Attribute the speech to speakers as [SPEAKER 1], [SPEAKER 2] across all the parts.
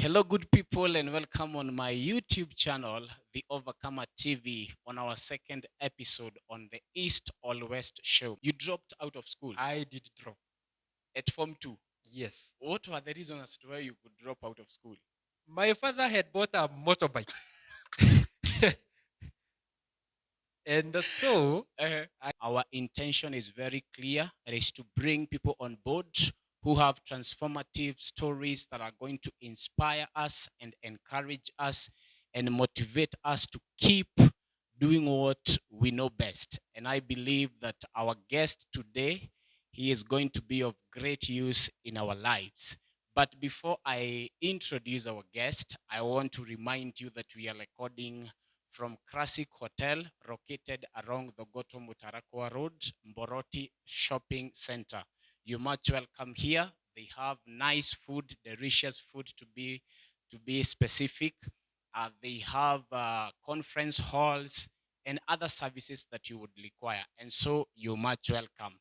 [SPEAKER 1] Hello, good people, and welcome on my YouTube channel, The Overcomer TV, on our second episode on the East or West show. You dropped out of school
[SPEAKER 2] I did drop.
[SPEAKER 1] at Form 2.
[SPEAKER 2] Yes.
[SPEAKER 1] What were the reasons as to why you could drop out of school?
[SPEAKER 2] My father had bought a motorbike. And so
[SPEAKER 1] Uh, our intention is very clear. It is to bring people on board who have transformative stories that are going to inspire us and encourage us and motivate us to keep doing what we know best. And I believe that our guest today, he is going to be of great use in our lives. But before I introduce our guest, I want to remind you that we are recording from Classic Hotel, located along the Goto Mutarakwa Road, Mboroti Shopping Center. You're much welcome here. They have nice food, delicious food to be specific. They have conference halls and other services that you would require. And so you're much welcome.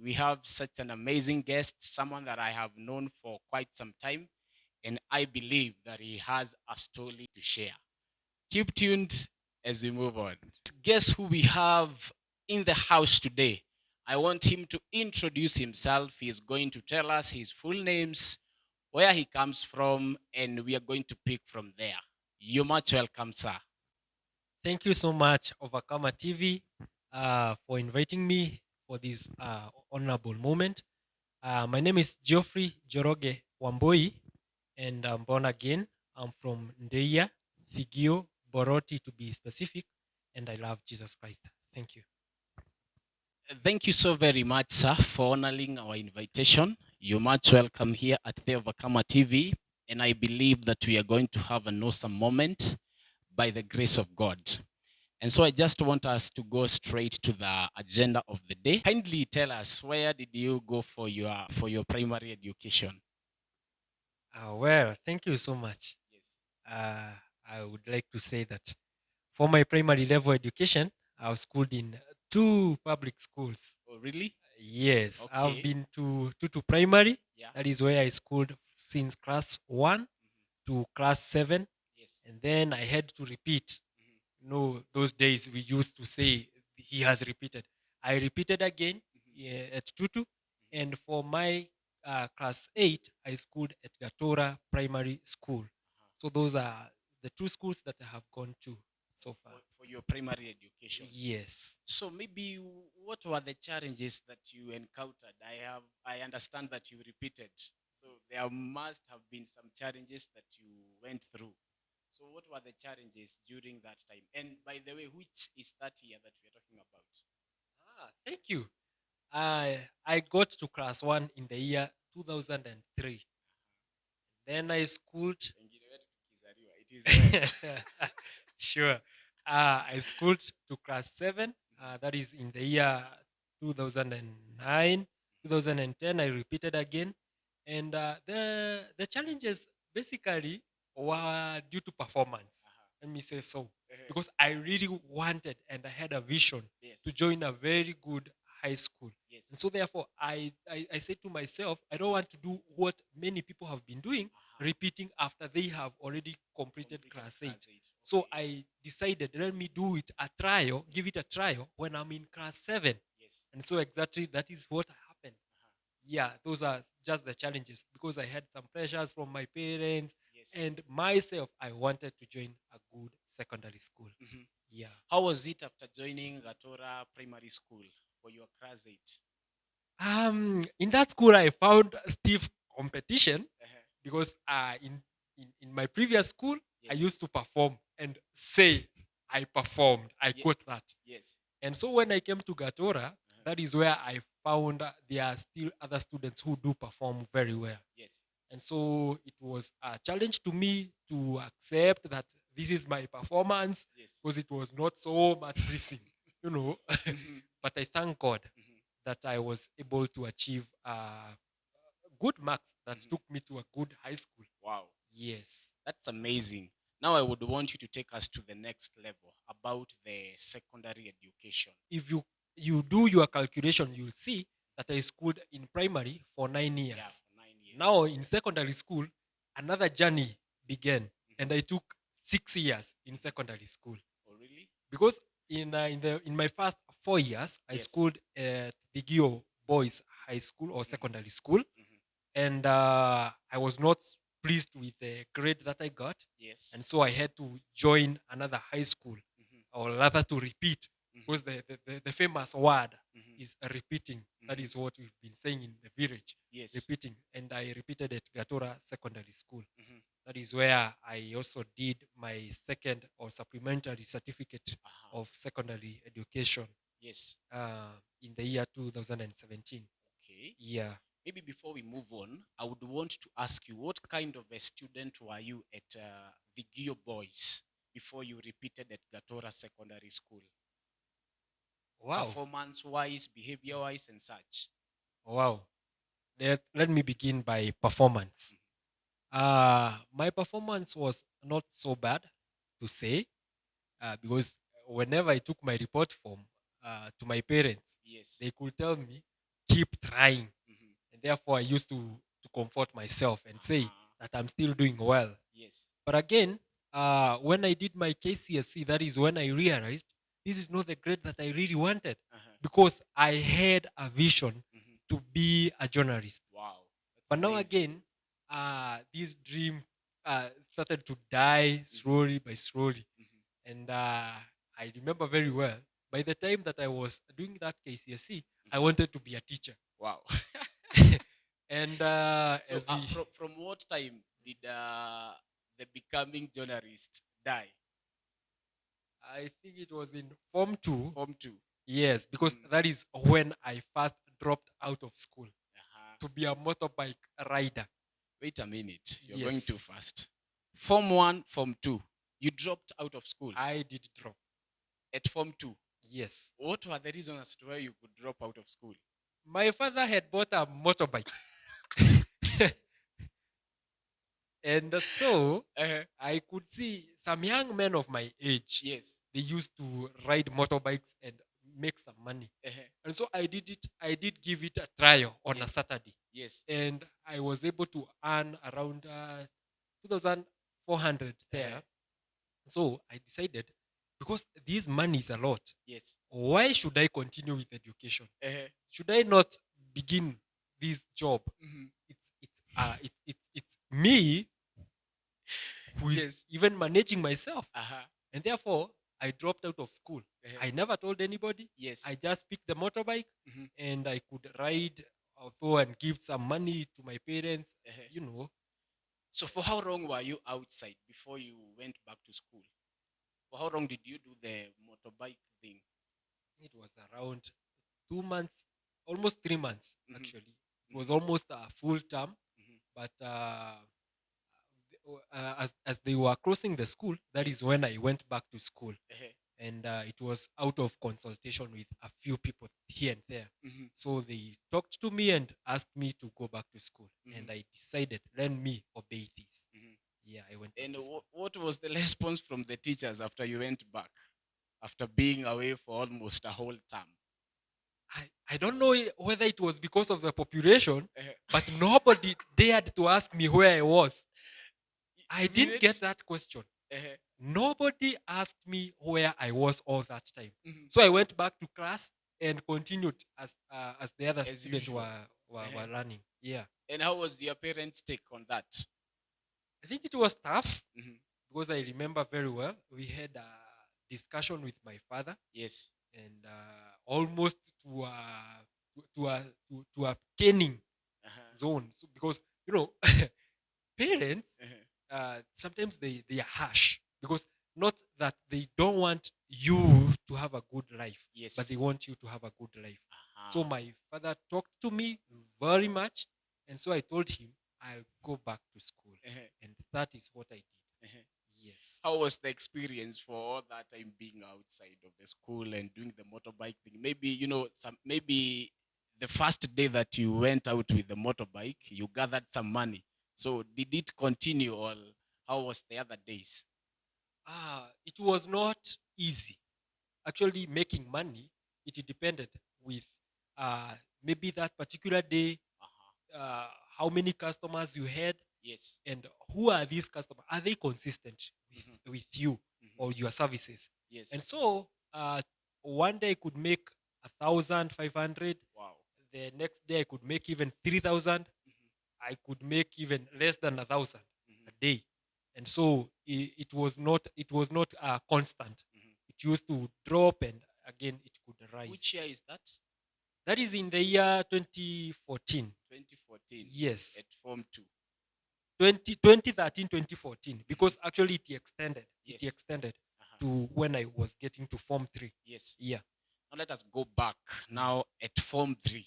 [SPEAKER 1] We have such an amazing guest, someone that I have known for quite some time, and I believe that he has a story to share. Keep tuned as we move on. Guess who we have in the house today? I want him to introduce himself. He is going to tell us his full names, where he comes from, and we are going to pick from there. You're much welcome, sir.
[SPEAKER 2] thank you so much, Overcomer TV, for inviting me for this honorable moment. My name is Geoffrey Joroge Wamboi, and I'm born again. I'm from Ndeia, Thigio, Boroti to be specific, and I love Jesus Christ. Thank you.
[SPEAKER 1] Thank you so very much, sir, for honoring our invitation. You're much welcome here at the Overcomer TV, and I believe that we are going to have an awesome moment by the grace of God. And so I just want us to go straight to the agenda of the day. Kindly tell us, where did you go for your primary education?
[SPEAKER 2] Well, thank you so much.
[SPEAKER 1] Yes.
[SPEAKER 2] Uh, I would like to say that for my primary level education, I was schooled in two public schools.
[SPEAKER 1] Oh, really?
[SPEAKER 2] Yes, I've
[SPEAKER 1] Okay.
[SPEAKER 2] been to primary.
[SPEAKER 1] Yeah.
[SPEAKER 2] That is where I schooled since class one to class seven,
[SPEAKER 1] Yes.
[SPEAKER 2] and then I had to repeat. Those days we used to say he has repeated. I repeated again, yeah, at Tutu, and for my class eight, I schooled at Gatora Primary School. So those are the two schools that I have gone to so far.
[SPEAKER 1] For your primary education.
[SPEAKER 2] Yes.
[SPEAKER 1] So maybe what were the challenges that you encountered? I understand that you repeated. So there must have been some challenges that you went through. So what were the challenges during that time? And by the way, which is that year that we are talking about?
[SPEAKER 2] Thank you. I got to class one in the year 2003. Then I schooled.
[SPEAKER 1] Wengine wetu tukizaliwa. It is well.
[SPEAKER 2] Sure. I schooled to class seven. That is in the year 2009, 2010. I repeated again, and the challenges basically were due to performance. Let me say so, because I really wanted and I had a vision
[SPEAKER 1] Yes.
[SPEAKER 2] to join a very good high school.
[SPEAKER 1] Yes.
[SPEAKER 2] And so therefore I said to myself, I don't want to do what many people have been doing, repeating after they have already completed class 8. So I decided, let me do it a trial, give it a trial when I'm in class 7.
[SPEAKER 1] Yes.
[SPEAKER 2] And so exactly that is what happened. Yeah, those are just the challenges because I had some pressures from my parents.
[SPEAKER 1] Yes.
[SPEAKER 2] And myself, I wanted to join a good secondary school. Yeah.
[SPEAKER 1] How was it after joining Gatora Primary School for your class 8?
[SPEAKER 2] In that school, I found stiff competition because in my previous school, I
[SPEAKER 1] Yes.
[SPEAKER 2] used to perform and say I performed. I got that.
[SPEAKER 1] Yes.
[SPEAKER 2] And so when I came to Gatora, that is where I found there are still other students who do perform very well.
[SPEAKER 1] Yes.
[SPEAKER 2] And so it was a challenge to me to accept that this is my performance
[SPEAKER 1] Yes.
[SPEAKER 2] because it was not so much pleasing. But I thank God that I was able to achieve good marks that
[SPEAKER 1] Mhm.
[SPEAKER 2] took me to a good high school.
[SPEAKER 1] Wow.
[SPEAKER 2] Yes.
[SPEAKER 1] That's amazing. Now I would want you to take us to the next level about the secondary education.
[SPEAKER 2] If you do your calculation, you'll see that I schooled in primary for 9 years.
[SPEAKER 1] Yeah, for 9 years.
[SPEAKER 2] Now in secondary school, another journey began, and
[SPEAKER 1] Mhm.
[SPEAKER 2] I took 6 years in secondary school
[SPEAKER 1] Oh, really?
[SPEAKER 2] because in my first 4 years, I
[SPEAKER 1] Yes.
[SPEAKER 2] schooled at Vigio Boys High School or secondary school,
[SPEAKER 1] Mhm.
[SPEAKER 2] and I was not pleased with the grade that I got,
[SPEAKER 1] Yes.
[SPEAKER 2] and so I had to join another high school,
[SPEAKER 1] Mhm.
[SPEAKER 2] or rather to repeat, because
[SPEAKER 1] Mhm.
[SPEAKER 2] the famous word
[SPEAKER 1] Mhm.
[SPEAKER 2] is repeating. That
[SPEAKER 1] Mhm.
[SPEAKER 2] is what we've been saying in the village,
[SPEAKER 1] Yes.
[SPEAKER 2] repeating. And I repeated at Gatora Secondary School.
[SPEAKER 1] Mhm.
[SPEAKER 2] That is where I also did my second or supplementary certificate
[SPEAKER 1] Uh-huh.
[SPEAKER 2] of secondary education
[SPEAKER 1] Yes.
[SPEAKER 2] in the year 2017.
[SPEAKER 1] Okay.
[SPEAKER 2] Yeah.
[SPEAKER 1] Maybe before we move on, I would want to ask you what kind of a student were you at Vigio Boys before you repeated at Gatora Secondary School?
[SPEAKER 2] Wow.
[SPEAKER 1] Performance wise, behavior wise, and such.
[SPEAKER 2] Wow. Let me begin by performance. My performance was not so bad to say, because whenever I took my report form to my parents,
[SPEAKER 1] Yes.
[SPEAKER 2] they could tell me, keep trying.
[SPEAKER 1] Mhm.
[SPEAKER 2] And therefore, I used to comfort myself and say
[SPEAKER 1] Uh-huh.
[SPEAKER 2] that I'm still doing well.
[SPEAKER 1] Yes.
[SPEAKER 2] But again, when I did my KCSE, that is when I realized this is not the grade that I really wanted,
[SPEAKER 1] Uh-huh.
[SPEAKER 2] because I had a vision
[SPEAKER 1] Mhm.
[SPEAKER 2] to be a journalist.
[SPEAKER 1] Wow. That's
[SPEAKER 2] But now
[SPEAKER 1] amazing.
[SPEAKER 2] again, this dream started to die slowly by slowly.
[SPEAKER 1] Mhm.
[SPEAKER 2] And I remember very well, by the time that I was doing that KCSE, I
[SPEAKER 1] Mhm.
[SPEAKER 2] wanted to be a teacher.
[SPEAKER 1] Wow.
[SPEAKER 2] And
[SPEAKER 1] So
[SPEAKER 2] as we,
[SPEAKER 1] from what time did the becoming journalist die?
[SPEAKER 2] I think it was in Form 2.
[SPEAKER 1] Form 2.
[SPEAKER 2] Yes, because
[SPEAKER 1] Mm.
[SPEAKER 2] that is when I first dropped out of school
[SPEAKER 1] Uh-huh.
[SPEAKER 2] to be a motorbike rider.
[SPEAKER 1] Wait a minute. You're going too
[SPEAKER 2] Yes,
[SPEAKER 1] fast. Form 1, Form 2. You dropped out of school
[SPEAKER 2] I did drop.
[SPEAKER 1] at Form 2.
[SPEAKER 2] Yes.
[SPEAKER 1] What were the reasons as to why you could drop out of school?
[SPEAKER 2] My father had bought a motorbike. And so
[SPEAKER 1] Uh-huh.
[SPEAKER 2] I could see some young men of my age,
[SPEAKER 1] Yes.
[SPEAKER 2] they used to ride motorbikes and make some money.
[SPEAKER 1] Uh-huh.
[SPEAKER 2] And so I did give it a trial on a
[SPEAKER 1] Yes.
[SPEAKER 2] Saturday.
[SPEAKER 1] Yes.
[SPEAKER 2] And I was able to earn around 2,400
[SPEAKER 1] Uh-huh.
[SPEAKER 2] there. So I decided, because this money is a lot,
[SPEAKER 1] Yes.
[SPEAKER 2] why should I continue with education?
[SPEAKER 1] Uh-huh.
[SPEAKER 2] Should I not begin this job?
[SPEAKER 1] Mhm.
[SPEAKER 2] It's me who is
[SPEAKER 1] Yes.
[SPEAKER 2] even managing myself.
[SPEAKER 1] Uh-huh.
[SPEAKER 2] And therefore, I dropped out of school.
[SPEAKER 1] Uh-huh.
[SPEAKER 2] I never told anybody.
[SPEAKER 1] Yes.
[SPEAKER 2] I just picked the motorbike,
[SPEAKER 1] Mhm.
[SPEAKER 2] and I could ride, although, and give some money to my parents.
[SPEAKER 1] Uh-huh.
[SPEAKER 2] You know,
[SPEAKER 1] So for how long were you outside before you went back to school? For how long did you do the motorbike thing?
[SPEAKER 2] it was around 2 months, almost 3 months,
[SPEAKER 1] Mhm.
[SPEAKER 2] actually. It was
[SPEAKER 1] Mhm.
[SPEAKER 2] almost a full term,
[SPEAKER 1] Mhm.
[SPEAKER 2] but as they were closing the school, that is
[SPEAKER 1] Yes.
[SPEAKER 2] when I went back to school.
[SPEAKER 1] Uh-huh.
[SPEAKER 2] And it was out of consultation with a few people here and there.
[SPEAKER 1] Mhm.
[SPEAKER 2] So they talked to me and asked me to go back to school.
[SPEAKER 1] Mhm.
[SPEAKER 2] And I decided, let me obey this.
[SPEAKER 1] Mhm.
[SPEAKER 2] Yeah, I went back
[SPEAKER 1] And
[SPEAKER 2] to school.
[SPEAKER 1] what was the response from the teachers after you went back? After being away for almost a whole term?
[SPEAKER 2] I don't know whether it was because of the population,
[SPEAKER 1] Uh-huh.
[SPEAKER 2] but nobody dared to ask me where I was. I
[SPEAKER 1] You
[SPEAKER 2] didn't
[SPEAKER 1] mean
[SPEAKER 2] get
[SPEAKER 1] it?
[SPEAKER 2] that question.
[SPEAKER 1] Uh-huh.
[SPEAKER 2] Nobody asked me where I was all that time.
[SPEAKER 1] Mhm.
[SPEAKER 2] So I went back to class and continued as the other
[SPEAKER 1] As
[SPEAKER 2] students
[SPEAKER 1] usual.
[SPEAKER 2] were
[SPEAKER 1] Uh-huh.
[SPEAKER 2] learning. Yeah.
[SPEAKER 1] And how was your parents' take on that?
[SPEAKER 2] I think it was tough,
[SPEAKER 1] Mhm.
[SPEAKER 2] because I remember very well we had a discussion with my father,
[SPEAKER 1] Yes.
[SPEAKER 2] and almost to a to a caning
[SPEAKER 1] Uh-huh.
[SPEAKER 2] zone. So, because you know parents
[SPEAKER 1] Uh-huh.
[SPEAKER 2] sometimes they are harsh, because not that they don't want you to have a good life, but
[SPEAKER 1] Yes.
[SPEAKER 2] they want you to have a good life. So
[SPEAKER 1] Uh-huh.
[SPEAKER 2] my father talked to me very much, and so I told him I'll go back to school,
[SPEAKER 1] Uh-huh.
[SPEAKER 2] and that is what I did.
[SPEAKER 1] Uh-huh.
[SPEAKER 2] Yes.
[SPEAKER 1] How was the experience for all that time being outside of the school and doing the motorbike thing? Maybe some maybe The first day that you went out with the motorbike, you gathered some money. So did it continue, or how was the other days?
[SPEAKER 2] It was not easy. Actually, making money, it depended with uh, maybe that particular day,
[SPEAKER 1] Uh-huh.
[SPEAKER 2] uh, how many customers you had,
[SPEAKER 1] Yes.
[SPEAKER 2] and who are these customers? Are they consistent
[SPEAKER 1] Mhm.
[SPEAKER 2] with you
[SPEAKER 1] Mhm.
[SPEAKER 2] or your services? And
[SPEAKER 1] Yes.
[SPEAKER 2] so, one day I could make 1,500.
[SPEAKER 1] Wow.
[SPEAKER 2] The next day I could make even 3,000.
[SPEAKER 1] Mhm.
[SPEAKER 2] I could make even less than 1,000
[SPEAKER 1] Mhm.
[SPEAKER 2] a day. And so it was not constant.
[SPEAKER 1] Mhm.
[SPEAKER 2] It used to drop and again it could
[SPEAKER 1] Which
[SPEAKER 2] rise.
[SPEAKER 1] year is that?
[SPEAKER 2] That is in the year 2014.
[SPEAKER 1] 2014
[SPEAKER 2] Yes.
[SPEAKER 1] at Form 2.
[SPEAKER 2] 2013, 2014.
[SPEAKER 1] Mhm.
[SPEAKER 2] Because actually it extended. It
[SPEAKER 1] Yes.
[SPEAKER 2] extended
[SPEAKER 1] Uh-huh.
[SPEAKER 2] to when I was getting to Form 3.
[SPEAKER 1] Yes.
[SPEAKER 2] Yeah.
[SPEAKER 1] Now let us go back.
[SPEAKER 2] Mm.
[SPEAKER 1] Now at Form 3,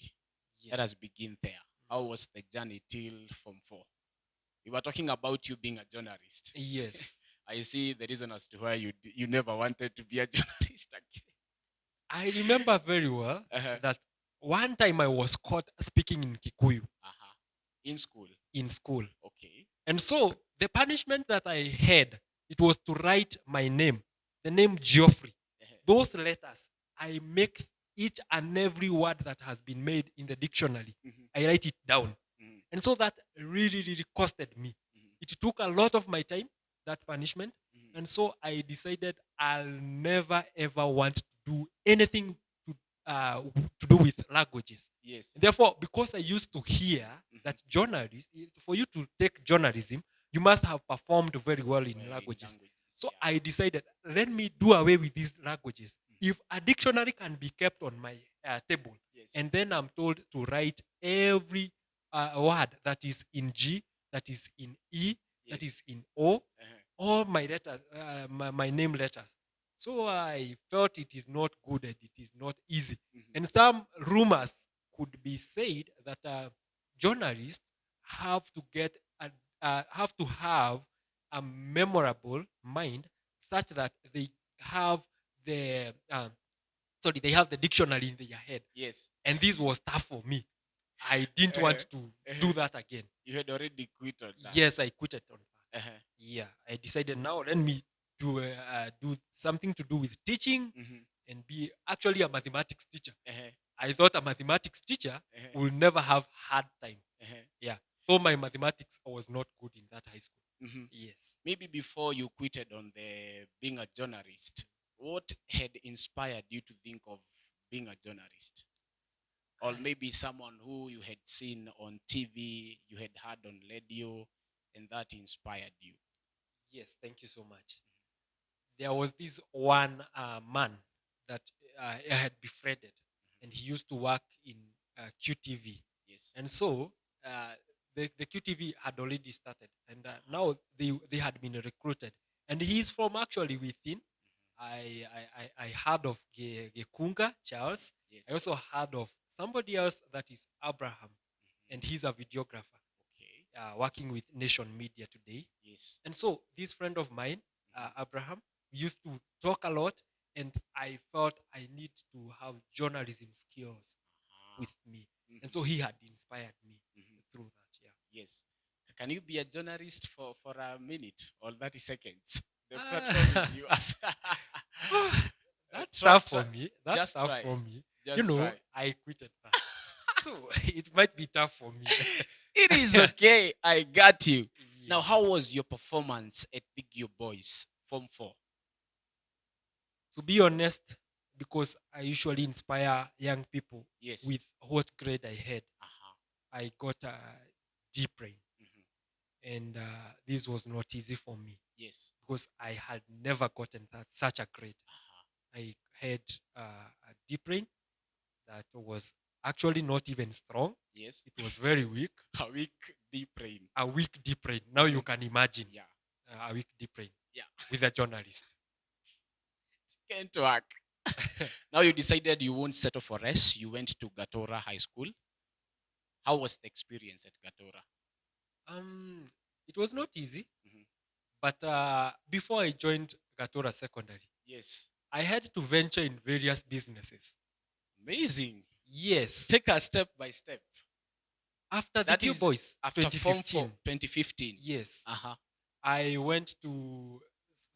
[SPEAKER 1] let us
[SPEAKER 2] Yes.
[SPEAKER 1] begin there. How was the journey till Form 4? We were talking about you being a journalist.
[SPEAKER 2] Yes.
[SPEAKER 1] I see the reason as to why you never wanted to be a journalist again.
[SPEAKER 2] I remember very well
[SPEAKER 1] Uh-huh.
[SPEAKER 2] that one time I was caught speaking in Kikuyu
[SPEAKER 1] Uh-huh. In school.
[SPEAKER 2] in school.
[SPEAKER 1] Okay.
[SPEAKER 2] And so the punishment that I had, it was to write my name, the name Geoffrey.
[SPEAKER 1] Uh-huh.
[SPEAKER 2] Those letters, I make each and every word that has been made in the dictionary.
[SPEAKER 1] Mhm.
[SPEAKER 2] I write it down.
[SPEAKER 1] Mhm.
[SPEAKER 2] And so that really, really costed me.
[SPEAKER 1] Mhm.
[SPEAKER 2] It took a lot of my time, that punishment.
[SPEAKER 1] Mhm.
[SPEAKER 2] And so I decided I'll never ever want to do anything to, to do with languages.
[SPEAKER 1] Yes.
[SPEAKER 2] Therefore, because I used to hear
[SPEAKER 1] Mhm.
[SPEAKER 2] that journalists, for you to take journalism, you must have performed very well in
[SPEAKER 1] Well, in
[SPEAKER 2] languages.
[SPEAKER 1] languages,
[SPEAKER 2] So
[SPEAKER 1] yeah.
[SPEAKER 2] I decided, let me do away with these languages.
[SPEAKER 1] Mhm.
[SPEAKER 2] If a dictionary can be kept on my table,
[SPEAKER 1] Yes.
[SPEAKER 2] and then I'm told to write every word that is in G, that is in E, that
[SPEAKER 1] Yes.
[SPEAKER 2] is in O,
[SPEAKER 1] Uh-huh.
[SPEAKER 2] all my letters, my name letters. So I felt it is not good and it is not easy.
[SPEAKER 1] Mhm.
[SPEAKER 2] And some rumors could be said that journalists have to have to have a memorable mind such that they have the they have the dictionary in their head.
[SPEAKER 1] Yes.
[SPEAKER 2] And this was tough for me. I didn't want
[SPEAKER 1] Uh-huh.
[SPEAKER 2] to
[SPEAKER 1] Uh-huh.
[SPEAKER 2] do that again.
[SPEAKER 1] You had already quit on that.
[SPEAKER 2] Yes, I quit it on that.
[SPEAKER 1] Uh-huh.
[SPEAKER 2] Yeah, I decided now let me do something to do with teaching
[SPEAKER 1] Mhm.
[SPEAKER 2] and be actually a mathematics teacher.
[SPEAKER 1] Uh-huh.
[SPEAKER 2] I thought a mathematics teacher
[SPEAKER 1] Uh-huh.
[SPEAKER 2] will never have hard time.
[SPEAKER 1] Uh-huh.
[SPEAKER 2] Yeah, so my mathematics was not good in that high school.
[SPEAKER 1] Mhm.
[SPEAKER 2] Yes.
[SPEAKER 1] Maybe before you quitted on the being a journalist, what had inspired you to think of being a journalist? Or maybe someone who you had seen on TV, you had heard on radio, and that inspired you.
[SPEAKER 2] Yes, thank you so much. There was this one man that I had befriended, and he used to work in QTV.
[SPEAKER 1] Yes.
[SPEAKER 2] And so uh, the QTV had already started, and now they had been recruited. And he's from actually within. I heard of Gekunga Charles. I
[SPEAKER 1] Yes.
[SPEAKER 2] also heard of somebody else that is Abraham, and he's a videographer
[SPEAKER 1] Okay.
[SPEAKER 2] working with Nation Media today.
[SPEAKER 1] Yes.
[SPEAKER 2] And so this friend of mine, Abraham, used to talk a lot, and I felt I need to have journalism skills
[SPEAKER 1] Ah.
[SPEAKER 2] with me. And
[SPEAKER 1] Mhm.
[SPEAKER 2] so he had inspired me
[SPEAKER 1] Mhm.
[SPEAKER 2] through that. Yeah.
[SPEAKER 1] Yes. Can you be a journalist for a minute or 30 seconds? The platform is
[SPEAKER 2] Ah,
[SPEAKER 1] yours.
[SPEAKER 2] that's
[SPEAKER 1] Try,
[SPEAKER 2] tough
[SPEAKER 1] try.
[SPEAKER 2] for me. That's
[SPEAKER 1] Just
[SPEAKER 2] tough
[SPEAKER 1] try.
[SPEAKER 2] for me.
[SPEAKER 1] Just try.
[SPEAKER 2] I quitted that. So it might be tough for me.
[SPEAKER 1] It is okay. I got you. Now, how
[SPEAKER 2] Yes.
[SPEAKER 1] was your performance at Big U Boys Form 4?
[SPEAKER 2] To be honest, because I usually inspire young people
[SPEAKER 1] Yes.
[SPEAKER 2] with what grade I had,
[SPEAKER 1] Uh-huh.
[SPEAKER 2] I got a D brain.
[SPEAKER 1] Mhm.
[SPEAKER 2] And this was not easy for me
[SPEAKER 1] Yes.
[SPEAKER 2] because I had never gotten that such a grade.
[SPEAKER 1] Uh-huh.
[SPEAKER 2] I had a D brain that was actually not even strong.
[SPEAKER 1] Yes.
[SPEAKER 2] It was very weak,
[SPEAKER 1] A weak deep brain.
[SPEAKER 2] a weak D brain. Now you
[SPEAKER 1] Mhm.
[SPEAKER 2] can imagine
[SPEAKER 1] Yeah.
[SPEAKER 2] a weak D brain
[SPEAKER 1] Yeah.
[SPEAKER 2] with a journalist.
[SPEAKER 1] It can't work. Now you decided you won't settle for less. You went to Gatora High School. How was the experience at Gatora?
[SPEAKER 2] um, it was not easy,
[SPEAKER 1] Mhm.
[SPEAKER 2] but before I joined Gatora Secondary,
[SPEAKER 1] Yes.
[SPEAKER 2] I had to venture in various businesses.
[SPEAKER 1] Amazing.
[SPEAKER 2] Yes.
[SPEAKER 1] Take us step by step.
[SPEAKER 2] After the
[SPEAKER 1] That
[SPEAKER 2] Gear
[SPEAKER 1] is
[SPEAKER 2] Boys,
[SPEAKER 1] after Form 4,
[SPEAKER 2] 2015.
[SPEAKER 1] 2015.
[SPEAKER 2] Yes.
[SPEAKER 1] Uh-huh.
[SPEAKER 2] I went to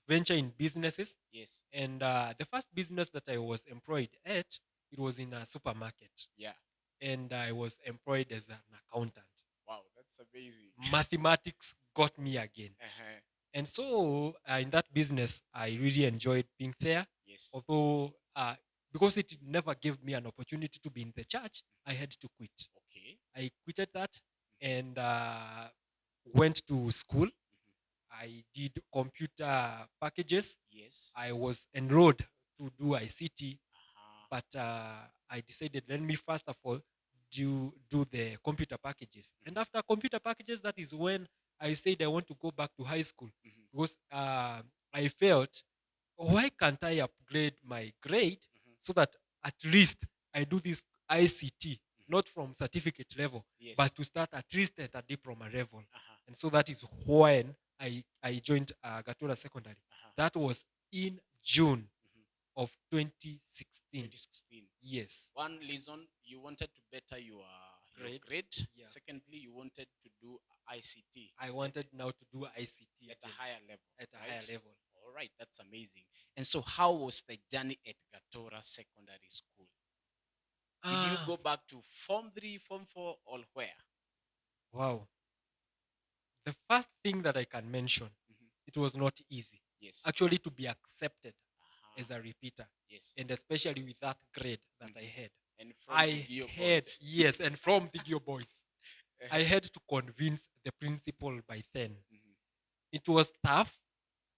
[SPEAKER 2] venture in businesses.
[SPEAKER 1] Yes.
[SPEAKER 2] And the first business that I was employed at, it was in a supermarket.
[SPEAKER 1] Yeah.
[SPEAKER 2] And I was employed as an accountant.
[SPEAKER 1] Wow, that's amazing.
[SPEAKER 2] Mathematics got me again.
[SPEAKER 1] Uh-huh.
[SPEAKER 2] And so in that business, I really enjoyed being there.
[SPEAKER 1] Yes.
[SPEAKER 2] Although, because it never gave me an opportunity to be in the church, I had to quit.
[SPEAKER 1] Okay.
[SPEAKER 2] I quitted that and went to school. I did computer packages.
[SPEAKER 1] Yes.
[SPEAKER 2] I was enrolled to do ICT,
[SPEAKER 1] Uh-huh.
[SPEAKER 2] but I decided, let me first of all do the computer packages. And after computer packages, that is when I said I want to go back to high school
[SPEAKER 1] Mhm.
[SPEAKER 2] because I felt, why can't I upgrade my grade
[SPEAKER 1] Mhm.
[SPEAKER 2] so that at least I do this ICT,
[SPEAKER 1] Mhm.
[SPEAKER 2] not from certificate level,
[SPEAKER 1] Yes.
[SPEAKER 2] but to start at least at a diploma level.
[SPEAKER 1] Uh-huh.
[SPEAKER 2] And so that is when I joined Gatura Secondary.
[SPEAKER 1] Uh-huh.
[SPEAKER 2] That was in June
[SPEAKER 1] Mhm.
[SPEAKER 2] of 2016.
[SPEAKER 1] 2016.
[SPEAKER 2] Yes.
[SPEAKER 1] One reason you wanted to better your
[SPEAKER 2] Grade.
[SPEAKER 1] grade.
[SPEAKER 2] Yeah.
[SPEAKER 1] Secondly, you wanted to do ICT
[SPEAKER 2] I wanted now to do ICT
[SPEAKER 1] at a
[SPEAKER 2] again,
[SPEAKER 1] higher level.
[SPEAKER 2] at a
[SPEAKER 1] Right?
[SPEAKER 2] higher level.
[SPEAKER 1] All right, that's amazing. And so, how was the journey at Gatora Secondary School? Did you
[SPEAKER 2] Ah,
[SPEAKER 1] go back to Form 3, Form 4, or where?
[SPEAKER 2] wow. The first thing that I can mention,
[SPEAKER 1] Mhm.
[SPEAKER 2] it was not easy.
[SPEAKER 1] Yes.
[SPEAKER 2] Actually, to be accepted
[SPEAKER 1] Uh-huh.
[SPEAKER 2] as a repeater,
[SPEAKER 1] Yes.
[SPEAKER 2] and especially with that grade that I
[SPEAKER 1] Mhm.
[SPEAKER 2] had.
[SPEAKER 1] And from the
[SPEAKER 2] I
[SPEAKER 1] Geo
[SPEAKER 2] had,
[SPEAKER 1] Boys.
[SPEAKER 2] yes, and from the Geo Boys, I
[SPEAKER 1] Uh-huh.
[SPEAKER 2] had to convince the principal by then.
[SPEAKER 1] Mhm.
[SPEAKER 2] It was tough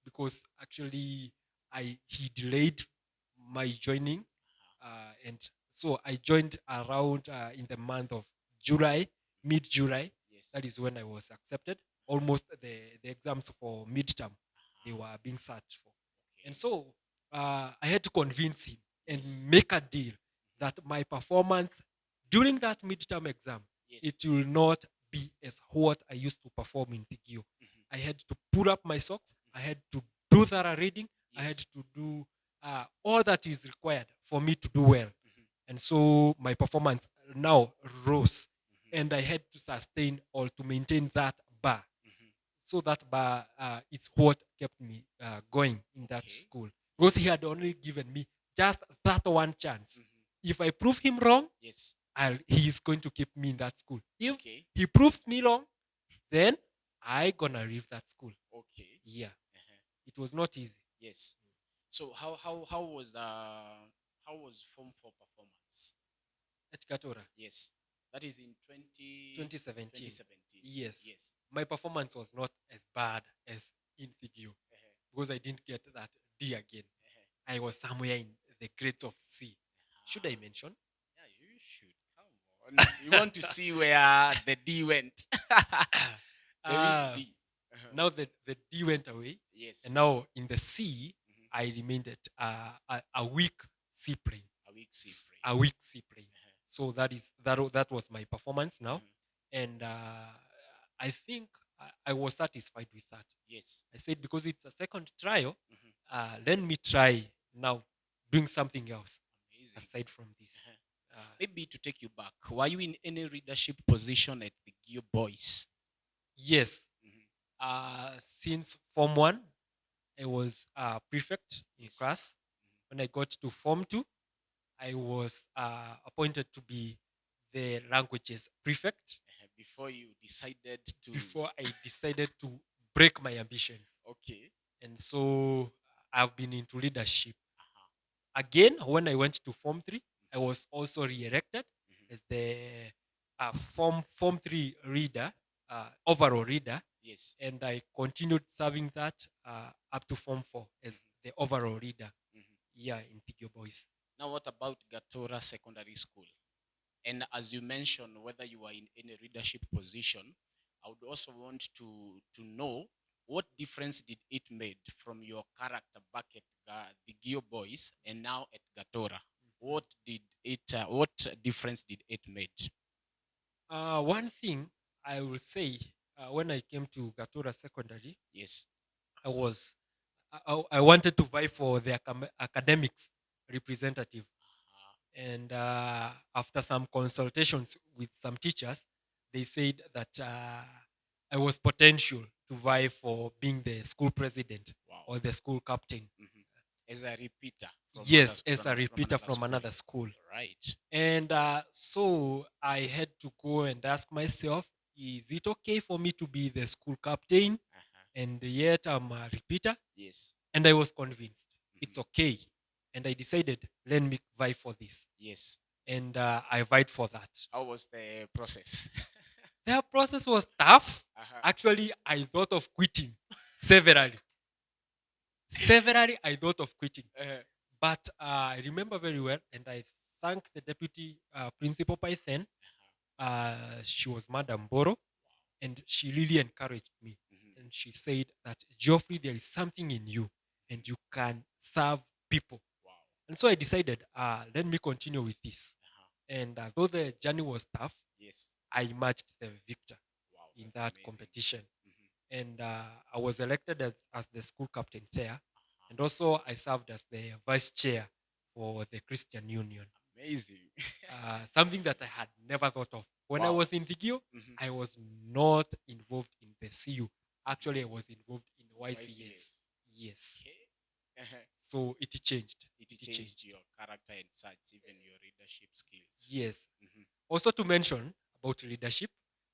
[SPEAKER 2] because actually he delayed my joining, and so I joined around in the month of July, mid-July.
[SPEAKER 1] Yes.
[SPEAKER 2] That is when I was accepted. Almost the exams for midterm they were being searched for, and
[SPEAKER 1] Okay.
[SPEAKER 2] so I had to convince him and
[SPEAKER 1] Yes.
[SPEAKER 2] make a deal that my performance during that midterm exam, it
[SPEAKER 1] Yes.
[SPEAKER 2] will not be as what I used to perform in TGO.
[SPEAKER 1] Mhm.
[SPEAKER 2] I had to pull up my socks. I had to do thorough reading. I had
[SPEAKER 1] Yes.
[SPEAKER 2] to do all that is required for me to do well.
[SPEAKER 1] Mhm.
[SPEAKER 2] And so my performance now rose.
[SPEAKER 1] Mhm.
[SPEAKER 2] And I had to sustain or to maintain that bar.
[SPEAKER 1] Mhm.
[SPEAKER 2] So that bar is what kept me going in that
[SPEAKER 1] Okay.
[SPEAKER 2] school. Because he had only given me just that one chance.
[SPEAKER 1] Mhm.
[SPEAKER 2] If I prove him wrong,
[SPEAKER 1] Yes.
[SPEAKER 2] he is going to keep me in that school. If
[SPEAKER 1] Okay.
[SPEAKER 2] he proves me wrong, then I gonna leave that school.
[SPEAKER 1] Okay.
[SPEAKER 2] Yeah,
[SPEAKER 1] Uh-huh.
[SPEAKER 2] it was not easy.
[SPEAKER 1] Yes. So how was Form 4 performance?
[SPEAKER 2] At Katora,
[SPEAKER 1] Yes. That is in
[SPEAKER 2] 2017.
[SPEAKER 1] 2017.
[SPEAKER 2] Yes,
[SPEAKER 1] Yes.
[SPEAKER 2] my performance was not as bad as in Figure
[SPEAKER 1] Uh-huh.
[SPEAKER 2] because I didn't get that D again.
[SPEAKER 1] Uh-huh.
[SPEAKER 2] I was somewhere in the grades of C. Should I
[SPEAKER 1] Ah,
[SPEAKER 2] mention?
[SPEAKER 1] yeah, you should. Come on. We want to see where the D went. The weak
[SPEAKER 2] uh,
[SPEAKER 1] D. Uh-huh.
[SPEAKER 2] Now the D went away,
[SPEAKER 1] Yes.
[SPEAKER 2] and now in the C,
[SPEAKER 1] Mhm.
[SPEAKER 2] I remained at a weak C plane.
[SPEAKER 1] A weak C frame.
[SPEAKER 2] A weak C plane.
[SPEAKER 1] Uh-huh.
[SPEAKER 2] So that was my performance now,
[SPEAKER 1] Mhm.
[SPEAKER 2] and I think I was satisfied with that.
[SPEAKER 1] Yes.
[SPEAKER 2] I said because it's a second trial,
[SPEAKER 1] Mhm.
[SPEAKER 2] let me try now doing something else
[SPEAKER 1] Amazing.
[SPEAKER 2] aside from this.
[SPEAKER 1] Uh-huh.
[SPEAKER 2] Uh,
[SPEAKER 1] Maybe to take you back, were you in any leadership position at the Geo Boys?
[SPEAKER 2] yes,
[SPEAKER 1] Mhm.
[SPEAKER 2] since Form 1, I was prefect in
[SPEAKER 1] Yes.
[SPEAKER 2] class. When I got to Form 2, I was appointed to be the languages prefect
[SPEAKER 1] Before you decided to.
[SPEAKER 2] before I decided to break my ambitions.
[SPEAKER 1] Okay.
[SPEAKER 2] And so I've been into leadership.
[SPEAKER 1] Uh-huh.
[SPEAKER 2] Again, when I went to Form 3, I was also re-elected
[SPEAKER 1] Mhm.
[SPEAKER 2] as the Form 3 reader, overall reader,
[SPEAKER 1] Yes.
[SPEAKER 2] and I continued serving that up to Form 4 as
[SPEAKER 1] Mhm.
[SPEAKER 2] the overall reader.
[SPEAKER 1] Mhm.
[SPEAKER 2] Yeah, in Tigio Boys.
[SPEAKER 1] Now, what about Gatora Secondary School? And as you mentioned, whether you are in any leadership position, I would also want to know what difference did it made from your character back at the Geo Boys and now at Gatora. What difference did it made?
[SPEAKER 2] One thing I will say, when I came to Gatura Secondary,
[SPEAKER 1] Yes.
[SPEAKER 2] I was I wanted to vie for the academics representative, And after some consultations with some teachers, they said that I was potential to vie for being the school president
[SPEAKER 1] Wow.
[SPEAKER 2] or the school captain.
[SPEAKER 1] Mhm. As a repeater
[SPEAKER 2] Yes, as a
[SPEAKER 1] from
[SPEAKER 2] repeater
[SPEAKER 1] another
[SPEAKER 2] from
[SPEAKER 1] school.
[SPEAKER 2] another school.
[SPEAKER 1] Right.
[SPEAKER 2] And so I had to go and ask myself, is it okay for me to be the school captain?
[SPEAKER 1] Uh-huh.
[SPEAKER 2] And yet I'm a repeater.
[SPEAKER 1] Yes.
[SPEAKER 2] And I was convinced
[SPEAKER 1] Mhm.
[SPEAKER 2] it's okay. And I decided, let me vie for this.
[SPEAKER 1] Yes.
[SPEAKER 2] And I vied for that.
[SPEAKER 1] How was the process?
[SPEAKER 2] Their process was tough.
[SPEAKER 1] Uh-huh.
[SPEAKER 2] Actually, I thought of quitting severally. Severally, I thought of quitting.
[SPEAKER 1] Uh-huh.
[SPEAKER 2] But I remember very well, and I thank the deputy principal by then. She was Madam Boro, and she really encouraged me.
[SPEAKER 1] Mhm.
[SPEAKER 2] And she said that, Geoffrey, there is something in you, and you can serve people.
[SPEAKER 1] Wow.
[SPEAKER 2] And so I decided, let me continue with this.
[SPEAKER 1] Uh-huh.
[SPEAKER 2] And though the journey was tough,
[SPEAKER 1] Yes.
[SPEAKER 2] I matched the victor
[SPEAKER 1] Wow,
[SPEAKER 2] in
[SPEAKER 1] that's
[SPEAKER 2] that
[SPEAKER 1] amazing.
[SPEAKER 2] competition.
[SPEAKER 1] Mhm.
[SPEAKER 2] And I was elected as the school captain there.
[SPEAKER 1] Uh-huh.
[SPEAKER 2] And also, I served as the vice chair for the Christian Union.
[SPEAKER 1] Amazing.
[SPEAKER 2] Something that I had never thought of. When I
[SPEAKER 1] Wow.
[SPEAKER 2] was in Vigio,
[SPEAKER 1] Mhm.
[SPEAKER 2] I was not involved in the CU. Actually, I was involved in YCS.
[SPEAKER 1] YCS.
[SPEAKER 2] Yes.
[SPEAKER 1] Okay. Uh-huh.
[SPEAKER 2] So it changed.
[SPEAKER 1] It changed your character and such, even your leadership skills.
[SPEAKER 2] Yes.
[SPEAKER 1] Mhm.
[SPEAKER 2] Also to mention about leadership,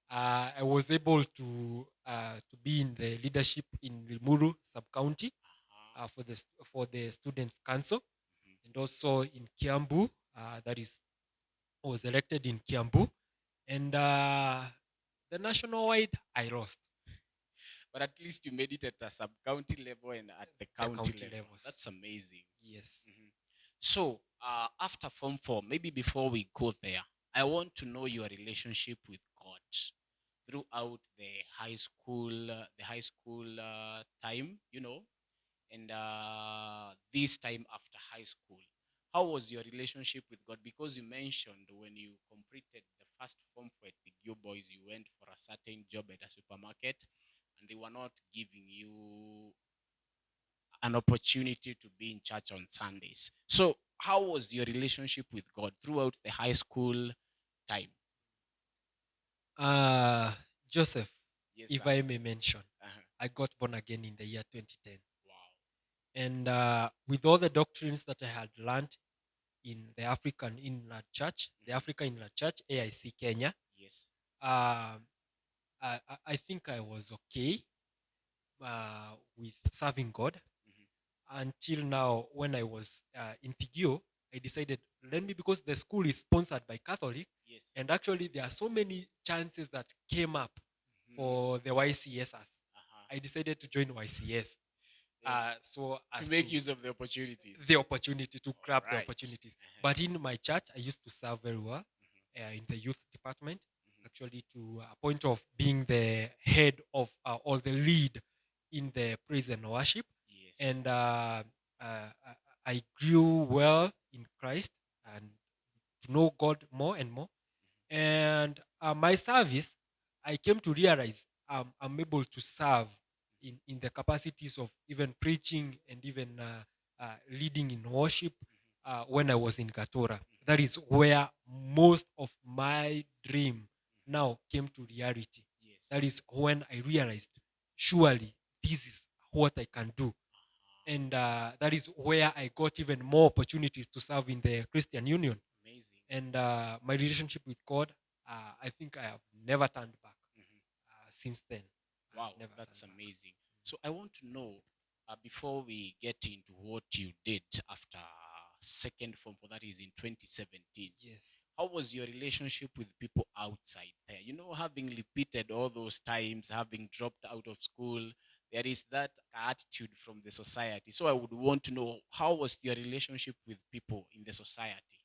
[SPEAKER 2] I was able to be in the leadership in Limuru sub county
[SPEAKER 1] Uh-huh.
[SPEAKER 2] for the students council,
[SPEAKER 1] Mhm.
[SPEAKER 2] and also in Kiambu. That is, I was elected in Kiambu, and the national wide I lost
[SPEAKER 1] But at least you made it at the sub county level and at the
[SPEAKER 2] the
[SPEAKER 1] county
[SPEAKER 2] county
[SPEAKER 1] level.
[SPEAKER 2] levels.
[SPEAKER 1] That's amazing.
[SPEAKER 2] Yes.
[SPEAKER 1] Mhm. So, after Form 4, maybe before we go there, I want to know your relationship with God throughout the high school time, and this time after high school. How was your relationship with God? Because you mentioned when you completed the first Form 4 at the Gio Boys, you went for a certain job at a supermarket, and they were not giving you an opportunity to be in church on Sundays. So, how was your relationship with God throughout the high school time?
[SPEAKER 2] Uh, Joseph,
[SPEAKER 1] Yes,
[SPEAKER 2] if
[SPEAKER 1] sir.
[SPEAKER 2] I may mention,
[SPEAKER 1] Uh-huh.
[SPEAKER 2] I got born again in the year 2010.
[SPEAKER 1] Wow.
[SPEAKER 2] And with all the doctrines that I had learned in the African Inland Church, the
[SPEAKER 1] Mhm.
[SPEAKER 2] African Inland Church, AIC Kenya,
[SPEAKER 1] Yes.
[SPEAKER 2] um, I think I was okay with serving God
[SPEAKER 1] Mhm.
[SPEAKER 2] until now. When I was in Tigio, I decided, let me, because the school is sponsored by Catholic,
[SPEAKER 1] Yes.
[SPEAKER 2] and actually there are so many chances that came up
[SPEAKER 1] Mhm.
[SPEAKER 2] for the YCSs.
[SPEAKER 1] Uh-huh.
[SPEAKER 2] I decided to join YCS.
[SPEAKER 1] Yes.
[SPEAKER 2] So
[SPEAKER 1] To
[SPEAKER 2] as to
[SPEAKER 1] make use of the opportunities.
[SPEAKER 2] the opportunity to
[SPEAKER 1] All
[SPEAKER 2] grab the
[SPEAKER 1] right.
[SPEAKER 2] opportunities.
[SPEAKER 1] Uh-huh.
[SPEAKER 2] But in my church, I used to serve very well in the youth department,
[SPEAKER 1] Mhm.
[SPEAKER 2] actually to a point of being the head of or the lead in the praise and worship.
[SPEAKER 1] Yes.
[SPEAKER 2] And uh, I grew well in Christ and to know God more and more. And my service, I came to realize I'm able to serve in the capacities of even preaching and even leading in worship when I was in Gatora. That is where most of my dream now came to reality.
[SPEAKER 1] Yes.
[SPEAKER 2] That is when I realized, surely this is what I can do. And that is where I got even more opportunities to serve in the Christian Union.
[SPEAKER 1] Amazing.
[SPEAKER 2] And my relationship with God, I think I have never turned back
[SPEAKER 1] Mhm.
[SPEAKER 2] since then. I have
[SPEAKER 1] Wow,
[SPEAKER 2] never
[SPEAKER 1] that's
[SPEAKER 2] turned back.
[SPEAKER 1] amazing. So I want to know, before we get into what you did after second form, for that is in 2017.
[SPEAKER 2] Yes.
[SPEAKER 1] How was your relationship with people outside there? Having repeated all those times, having dropped out of school, there is that attitude from the society. So I would want to know, how was your relationship with people in the society?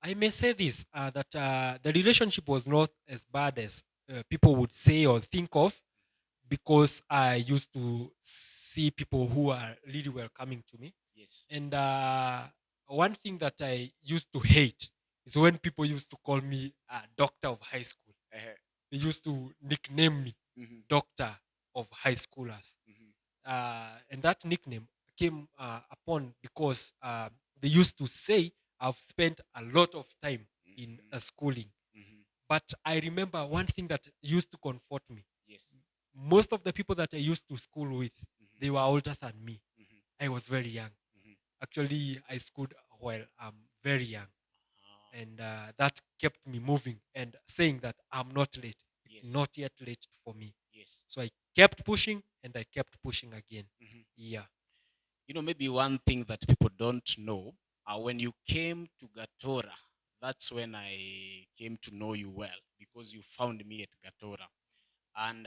[SPEAKER 2] I may say this that the relationship was not as bad as people would say or think of, because I used to see people who are really welcoming to me.
[SPEAKER 1] Yes.
[SPEAKER 2] And one thing that I used to hate is when people used to call me a doctor of high school.
[SPEAKER 1] Uh-huh.
[SPEAKER 2] They used to nickname me
[SPEAKER 1] Mhm.
[SPEAKER 2] doctor of high schoolers.
[SPEAKER 1] Mhm.
[SPEAKER 2] And that nickname came upon because they used to say I've spent a lot of time in schooling.
[SPEAKER 1] Mhm.
[SPEAKER 2] But I remember one thing that used to comfort me.
[SPEAKER 1] Yes.
[SPEAKER 2] Most of the people that I used to school with,
[SPEAKER 1] Mhm.
[SPEAKER 2] they were older than me.
[SPEAKER 1] Mhm.
[SPEAKER 2] I was very young.
[SPEAKER 1] Mhm.
[SPEAKER 2] Actually, I schooled while I'm very young.
[SPEAKER 1] Ah,
[SPEAKER 2] And that kept me moving and saying that I'm not late. It's
[SPEAKER 1] yes.
[SPEAKER 2] not yet late for me.
[SPEAKER 1] Yes.
[SPEAKER 2] So I kept pushing and I kept pushing again.
[SPEAKER 1] Mhm.
[SPEAKER 2] Yeah.
[SPEAKER 1] Maybe one thing that people don't know, when you came to Gatora, that's when I came to know you well because you found me at Gatora. And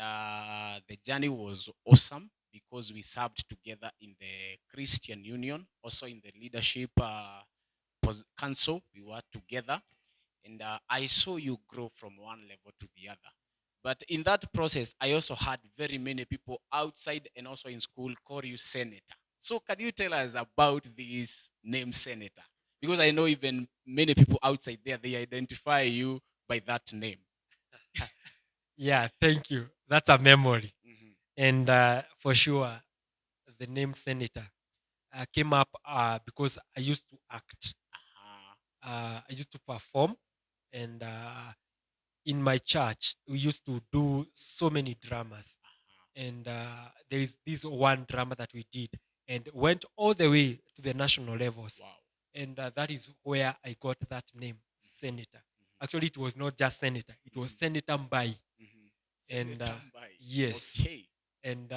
[SPEAKER 1] the journey was awesome because we served together in the Christian Union, also in the leadership council. We were together, and I saw you grow from one level to the other. But in that process, I also had very many people outside and also in school call you senator. So can you tell us about this name senator? Because I know even many people outside there, they identify you by that name.
[SPEAKER 2] Yeah, thank you. That's a memory.
[SPEAKER 1] Mhm.
[SPEAKER 2] And for sure, the name Senator came up because I used to act.
[SPEAKER 1] Aha.
[SPEAKER 2] I used to perform. And in my church, we used to do so many dramas.
[SPEAKER 1] Aha.
[SPEAKER 2] And there is this one drama that we did and went all the way to the national levels.
[SPEAKER 1] Wow.
[SPEAKER 2] And that is where I got that name, Senator.
[SPEAKER 1] Mhm.
[SPEAKER 2] Actually, it was not just Senator, it was
[SPEAKER 1] Mhm.
[SPEAKER 2] Senator Mbai.
[SPEAKER 1] Mhm.
[SPEAKER 2] And
[SPEAKER 1] Senator Mbai.
[SPEAKER 2] yes,
[SPEAKER 1] Okay.
[SPEAKER 2] and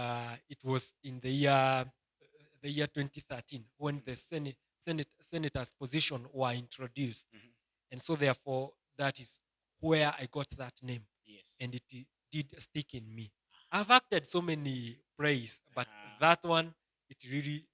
[SPEAKER 2] it was in the year 2013 when the senator's position were introduced.
[SPEAKER 1] Mhm.
[SPEAKER 2] And so therefore that is where I got that name,
[SPEAKER 1] Yes.
[SPEAKER 2] and it did stick in me. I've acted so many plays, but
[SPEAKER 1] Uh,
[SPEAKER 2] that one, it really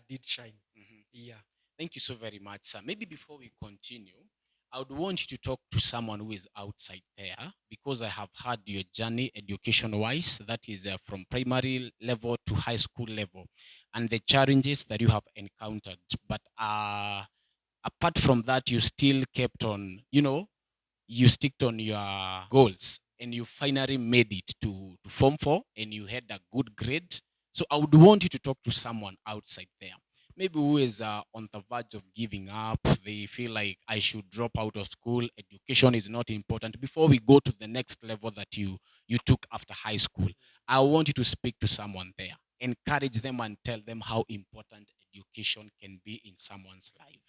[SPEAKER 2] did shine.
[SPEAKER 1] mhm.
[SPEAKER 2] Yeah.
[SPEAKER 1] Thank you so very much, sir. Maybe before we continue, I would want you to talk to someone who is outside there because I have heard your journey education wise, that is from primary level to high school level, and the challenges that you have encountered. But apart from that, you still kept on, you sticked on your goals and you finally made it to Form 4 and you had a good grade. So I would want you to talk to someone outside there, maybe who is on the verge of giving up. They feel like I should drop out of school. Education is not important. Before we go to the next level that you took after high school, I want you to speak to someone there, encourage them and tell them how important education can be in someone's life.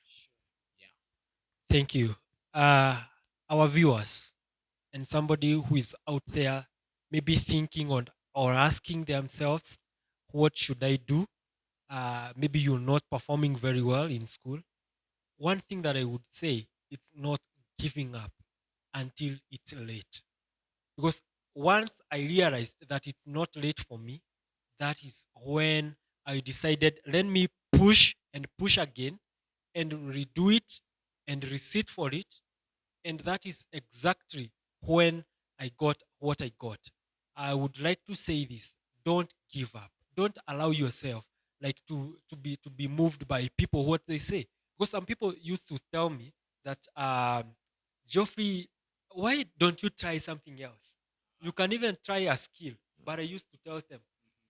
[SPEAKER 1] Yeah.
[SPEAKER 2] Thank you. Uh, our viewers and somebody who is out there maybe thinking on or asking themselves, what should I do? Maybe you're not performing very well in school. One thing that I would say, it's not giving up until it's late. Because once I realized that it's not late for me, that is when I decided, let me push and push again and redo it and receipt for it. And that is exactly when I got what I got. I would like to say this: don't give up. Don't allow yourself like to be moved by people what they say. Because some people used to tell me that Geoffrey, why don't you try something else? You can even try a skill. But I used to tell them,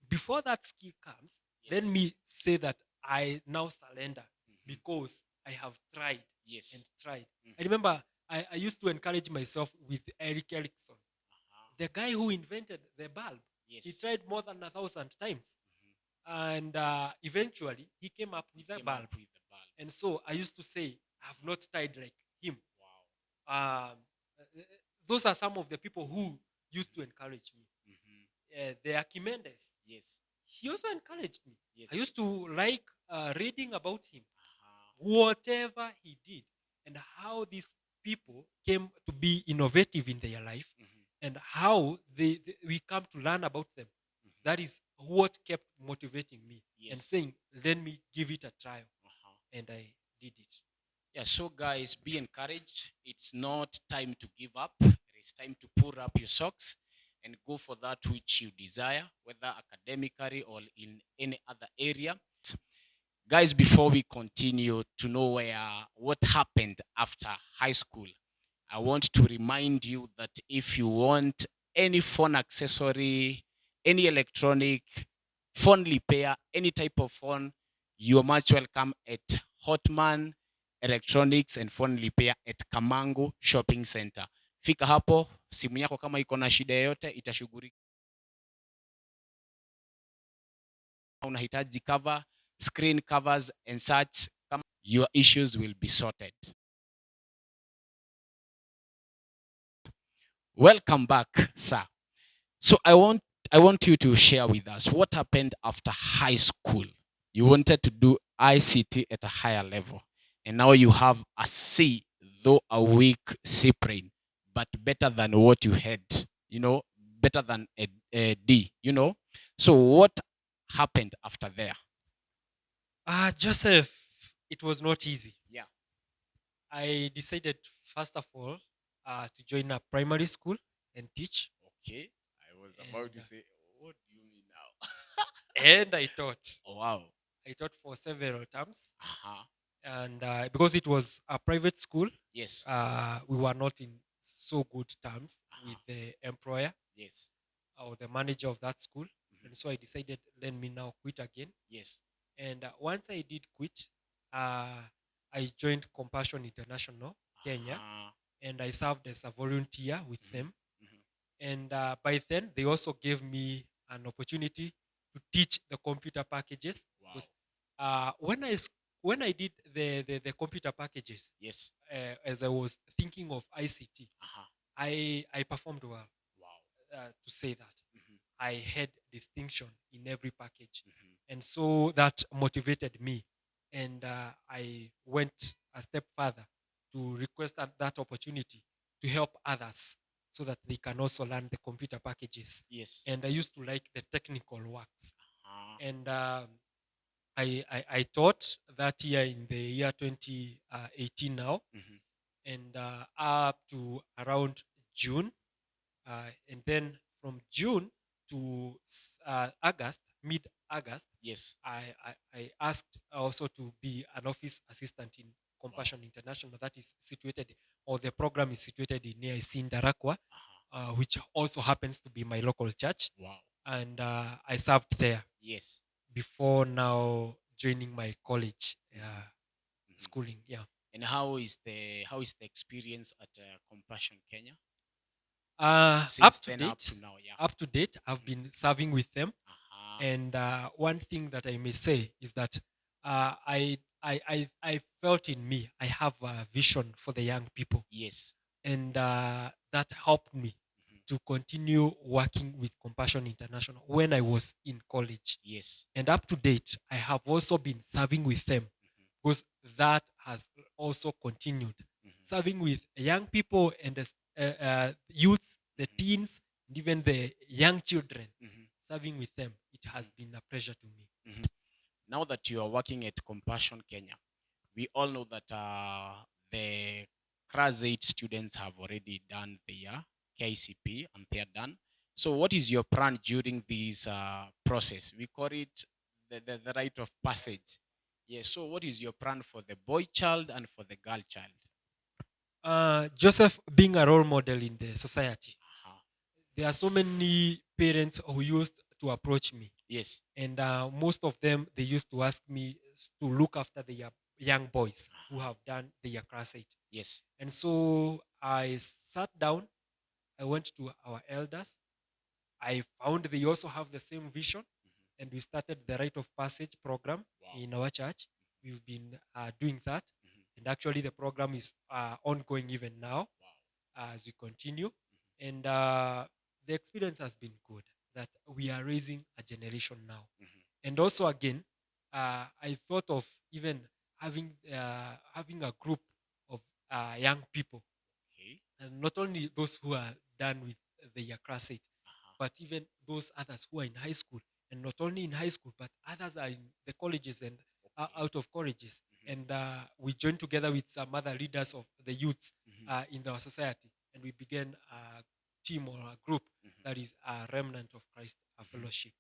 [SPEAKER 2] before that skill comes, let
[SPEAKER 1] Yes.
[SPEAKER 2] me say that I now surrender
[SPEAKER 1] Mhm.
[SPEAKER 2] because I have tried and
[SPEAKER 1] Yes.
[SPEAKER 2] tried. I
[SPEAKER 1] Mhm.
[SPEAKER 2] remember I used to encourage myself with Eric Erickson,
[SPEAKER 1] Uh-huh.
[SPEAKER 2] the guy who invented the bulb. He
[SPEAKER 1] Yes.
[SPEAKER 2] tried more than 1,000 times.
[SPEAKER 1] Mhm.
[SPEAKER 2] And eventually he came up
[SPEAKER 1] He
[SPEAKER 2] with a
[SPEAKER 1] came up
[SPEAKER 2] bulb.
[SPEAKER 1] with the bulb.
[SPEAKER 2] And so I used to say, I've not tried like him.
[SPEAKER 1] Wow.
[SPEAKER 2] Um, those are some of the people who used to encourage me.
[SPEAKER 1] Mhm.
[SPEAKER 2] The Archimedes,
[SPEAKER 1] Yes.
[SPEAKER 2] he also encouraged me. I
[SPEAKER 1] Yes.
[SPEAKER 2] used to like reading about him,
[SPEAKER 1] Uh-huh.
[SPEAKER 2] whatever he did, and how these people came to be innovative in their life,
[SPEAKER 1] Mhm.
[SPEAKER 2] and how we come to learn about them.
[SPEAKER 1] Mhm.
[SPEAKER 2] That is what kept motivating me and
[SPEAKER 1] Yes.
[SPEAKER 2] saying, let me give it a try.
[SPEAKER 1] Uh-huh.
[SPEAKER 2] And I did it.
[SPEAKER 1] Yeah, so guys, be encouraged. It's not time to give up. It is time to pull up your socks and go for that which you desire, whether academically or in any other area. Guys, before we continue to know what happened after high school, I want to remind you that if you want any phone accessory, any electronic, phone repair, any type of phone, you're much welcome at Hotman electronics and phone repair at Kamangu Shopping Center. Fika hapo, simu yako kama iko na shida yoyote itashughulika. Unahitaji cover, screen covers and such, kama your issues will be sorted. Welcome back, sir. So I want you to share with us what happened after high school. You wanted to do ICT at a higher level, and now you have a C, though a weak C brain, but better than what you had, better than a D, So what happened after there?
[SPEAKER 2] Joseph, it was not easy.
[SPEAKER 1] Yeah.
[SPEAKER 2] I decided, first of all, to join a primary school and teach.
[SPEAKER 1] Okay. I was about to say, what do you mean now?
[SPEAKER 2] And I taught.
[SPEAKER 1] Oh, wow.
[SPEAKER 2] I taught for several terms.
[SPEAKER 1] Uh-huh.
[SPEAKER 2] And because it was a private school,
[SPEAKER 1] Yes.
[SPEAKER 2] we were not in so good terms with the employer
[SPEAKER 1] Yes.
[SPEAKER 2] or the manager of that school. And so I decided, let me now quit again.
[SPEAKER 1] Yes.
[SPEAKER 2] And once I did quit, I joined Compassion International Kenya, and I served as a volunteer with them. And by then, they also gave me an opportunity to teach the computer packages.
[SPEAKER 1] Wow.
[SPEAKER 2] Because when I did the computer packages,
[SPEAKER 1] Yes.
[SPEAKER 2] as I was thinking of ICT,
[SPEAKER 1] Uh-huh.
[SPEAKER 2] I performed well.
[SPEAKER 1] Wow.
[SPEAKER 2] To say that. I had distinction in every package.
[SPEAKER 1] Mm-hmm.
[SPEAKER 2] And so that motivated me. And I went a step further to request that opportunity to help others so that they can also learn the computer packages.
[SPEAKER 1] Yes.
[SPEAKER 2] And I used to like the technical works.
[SPEAKER 1] Uh-huh.
[SPEAKER 2] And I taught that year in the year 2018 now.
[SPEAKER 1] Mm-hmm.
[SPEAKER 2] And up to around June. And then from June to August, mid-August,
[SPEAKER 1] Yes.
[SPEAKER 2] I asked also to be an office assistant in Compassion International that is situated, or the program is situated in NIC in Darakwa, which also happens to be my local church.
[SPEAKER 1] Wow.
[SPEAKER 2] And I served there.
[SPEAKER 1] Yes.
[SPEAKER 2] Before now joining my college schooling. Yeah.
[SPEAKER 1] And how is the experience at Compassion Kenya?
[SPEAKER 2] Up to date,
[SPEAKER 1] up to now, yeah.
[SPEAKER 2] Up to date, I've been serving with them.
[SPEAKER 1] Uh-huh.
[SPEAKER 2] And one thing that I may say is that I felt in me, I have a vision for the young people.
[SPEAKER 1] Yes.
[SPEAKER 2] And that helped me to continue working with Compassion International when I was in college.
[SPEAKER 1] Yes.
[SPEAKER 2] And up to date, I have also been serving with them because that has also continued. Serving with young people and youths, the teens, and even the young children. Serving with them, it has been a pleasure to me.
[SPEAKER 1] Now that you are working at Compassion Kenya, we all know that the Class 8 students have already done their KCP and they are done. So what is your plan during this process? We call it the rite of passage. Yes. So what is your plan for the boy child and for the girl child?
[SPEAKER 2] Joseph, being a role model in the society, there are so many parents who used to approach me.
[SPEAKER 1] Yes.
[SPEAKER 2] And most of them, they used to ask me to look after the young boys who have done their class 8.
[SPEAKER 1] Yes.
[SPEAKER 2] And so I sat down, I went to our elders. I found they also have the same vision. And we started the Rite of Passage program in our church. We've been doing that. And actually, the program is ongoing even now as we continue. And the experience has been good, that we are raising a generation now. And also, again, I thought of even having a group of young people, and not only those who are done with their class 8, but even those others who are in high school, and not only in high school, but others are in the colleges and out of colleges. And we joined together with some other leaders of the youths in our society, and we began a team or a group that is a remnant of Christ, a fellowship,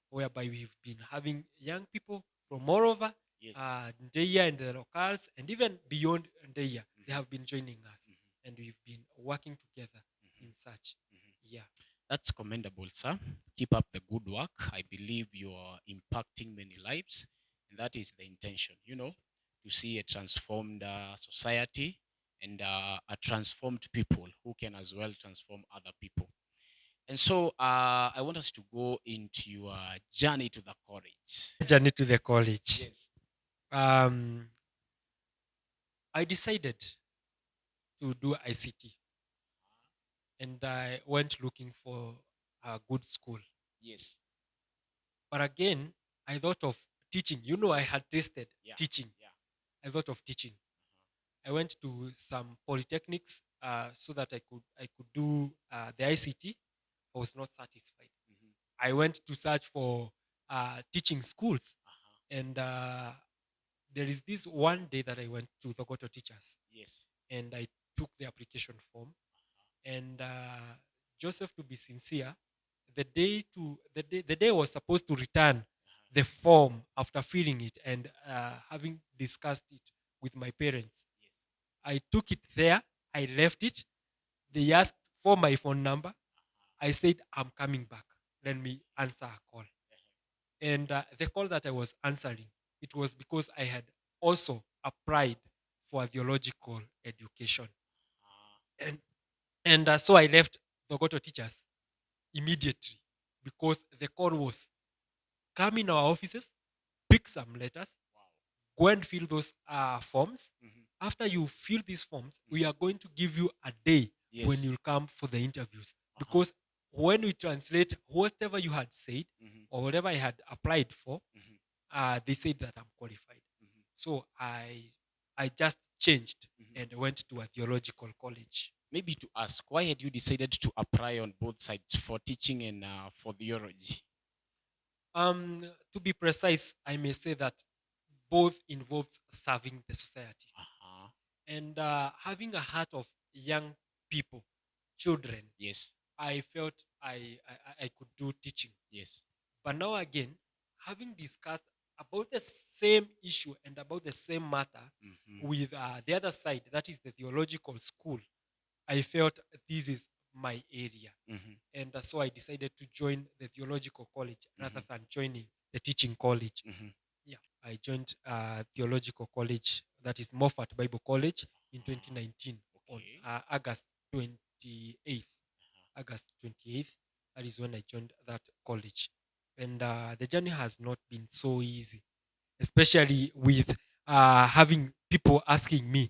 [SPEAKER 2] whereby we've been having young people from all over Ndeya and the locals, and even beyond Ndeya, they have been joining us, and we've been working together in such. Yeah.
[SPEAKER 1] That's commendable, sir. Keep up the good work. I believe you are impacting many lives, and that is the intention. to see a transformed society and a transformed people who can as well transform other people. And so I want us to go into your journey to the college.
[SPEAKER 2] Journey to the college.
[SPEAKER 1] Yes.
[SPEAKER 2] Um, I decided to do ICT, and I went looking for a good school.
[SPEAKER 1] Yes.
[SPEAKER 2] But again, I thought of teaching. You know, I had tasted
[SPEAKER 1] Yeah.
[SPEAKER 2] teaching.
[SPEAKER 1] Yeah.
[SPEAKER 2] I thought of teaching. I went to some polytechnics so that I could do the ICT. I was not satisfied.
[SPEAKER 1] Mhm.
[SPEAKER 2] I went to search for teaching schools,
[SPEAKER 1] Uh-huh.
[SPEAKER 2] and there is this one day that I went to the Goto teachers,
[SPEAKER 1] Yes.
[SPEAKER 2] and I took the application form. And Joseph, to be sincere, the day I was supposed to return the form after filling it and having discussed it with my parents,
[SPEAKER 1] Yes.
[SPEAKER 2] I took it there. I left it. They asked for my phone number. I said, I'm coming back. Let me answer a call. And the call that I was answering, it was because I had also applied for a theological education. And, and so I left the Goto teachers immediately because the call was come in our offices, pick some letters, go and fill those forms.
[SPEAKER 1] Mhm.
[SPEAKER 2] After you fill these forms, we are going to give you a day when
[SPEAKER 1] Yes.
[SPEAKER 2] you'll come for the interviews. Because when we translate whatever you had said
[SPEAKER 1] Mhm.
[SPEAKER 2] or whatever I had applied for,
[SPEAKER 1] Mhm.
[SPEAKER 2] they said that I'm qualified.
[SPEAKER 1] Mhm.
[SPEAKER 2] So I just changed
[SPEAKER 1] Mhm.
[SPEAKER 2] and went to a theological college.
[SPEAKER 1] Maybe to ask, why had you decided to apply on both sides for teaching and for theology?
[SPEAKER 2] Um, to be precise, I may say that both involves serving the society
[SPEAKER 1] Uh-huh.
[SPEAKER 2] and having a heart of young people, children.
[SPEAKER 1] Yes.
[SPEAKER 2] I felt I could do teaching.
[SPEAKER 1] Yes.
[SPEAKER 2] But now again, having discussed about the same issue and about the same matter
[SPEAKER 1] Mhm.
[SPEAKER 2] with the other side, that is the theological school, I felt this is my area.
[SPEAKER 1] Mhm.
[SPEAKER 2] And so I decided to join the theological college rather
[SPEAKER 1] Mhm.
[SPEAKER 2] than joining the teaching college.
[SPEAKER 1] Mhm.
[SPEAKER 2] Yeah, I joined theological college, that is Moffat Bible College, in
[SPEAKER 1] Ah,
[SPEAKER 2] 2019 on
[SPEAKER 1] okay.
[SPEAKER 2] August 28th. August 28th, that is when I joined that college. And the journey has not been so easy, especially with having people asking me,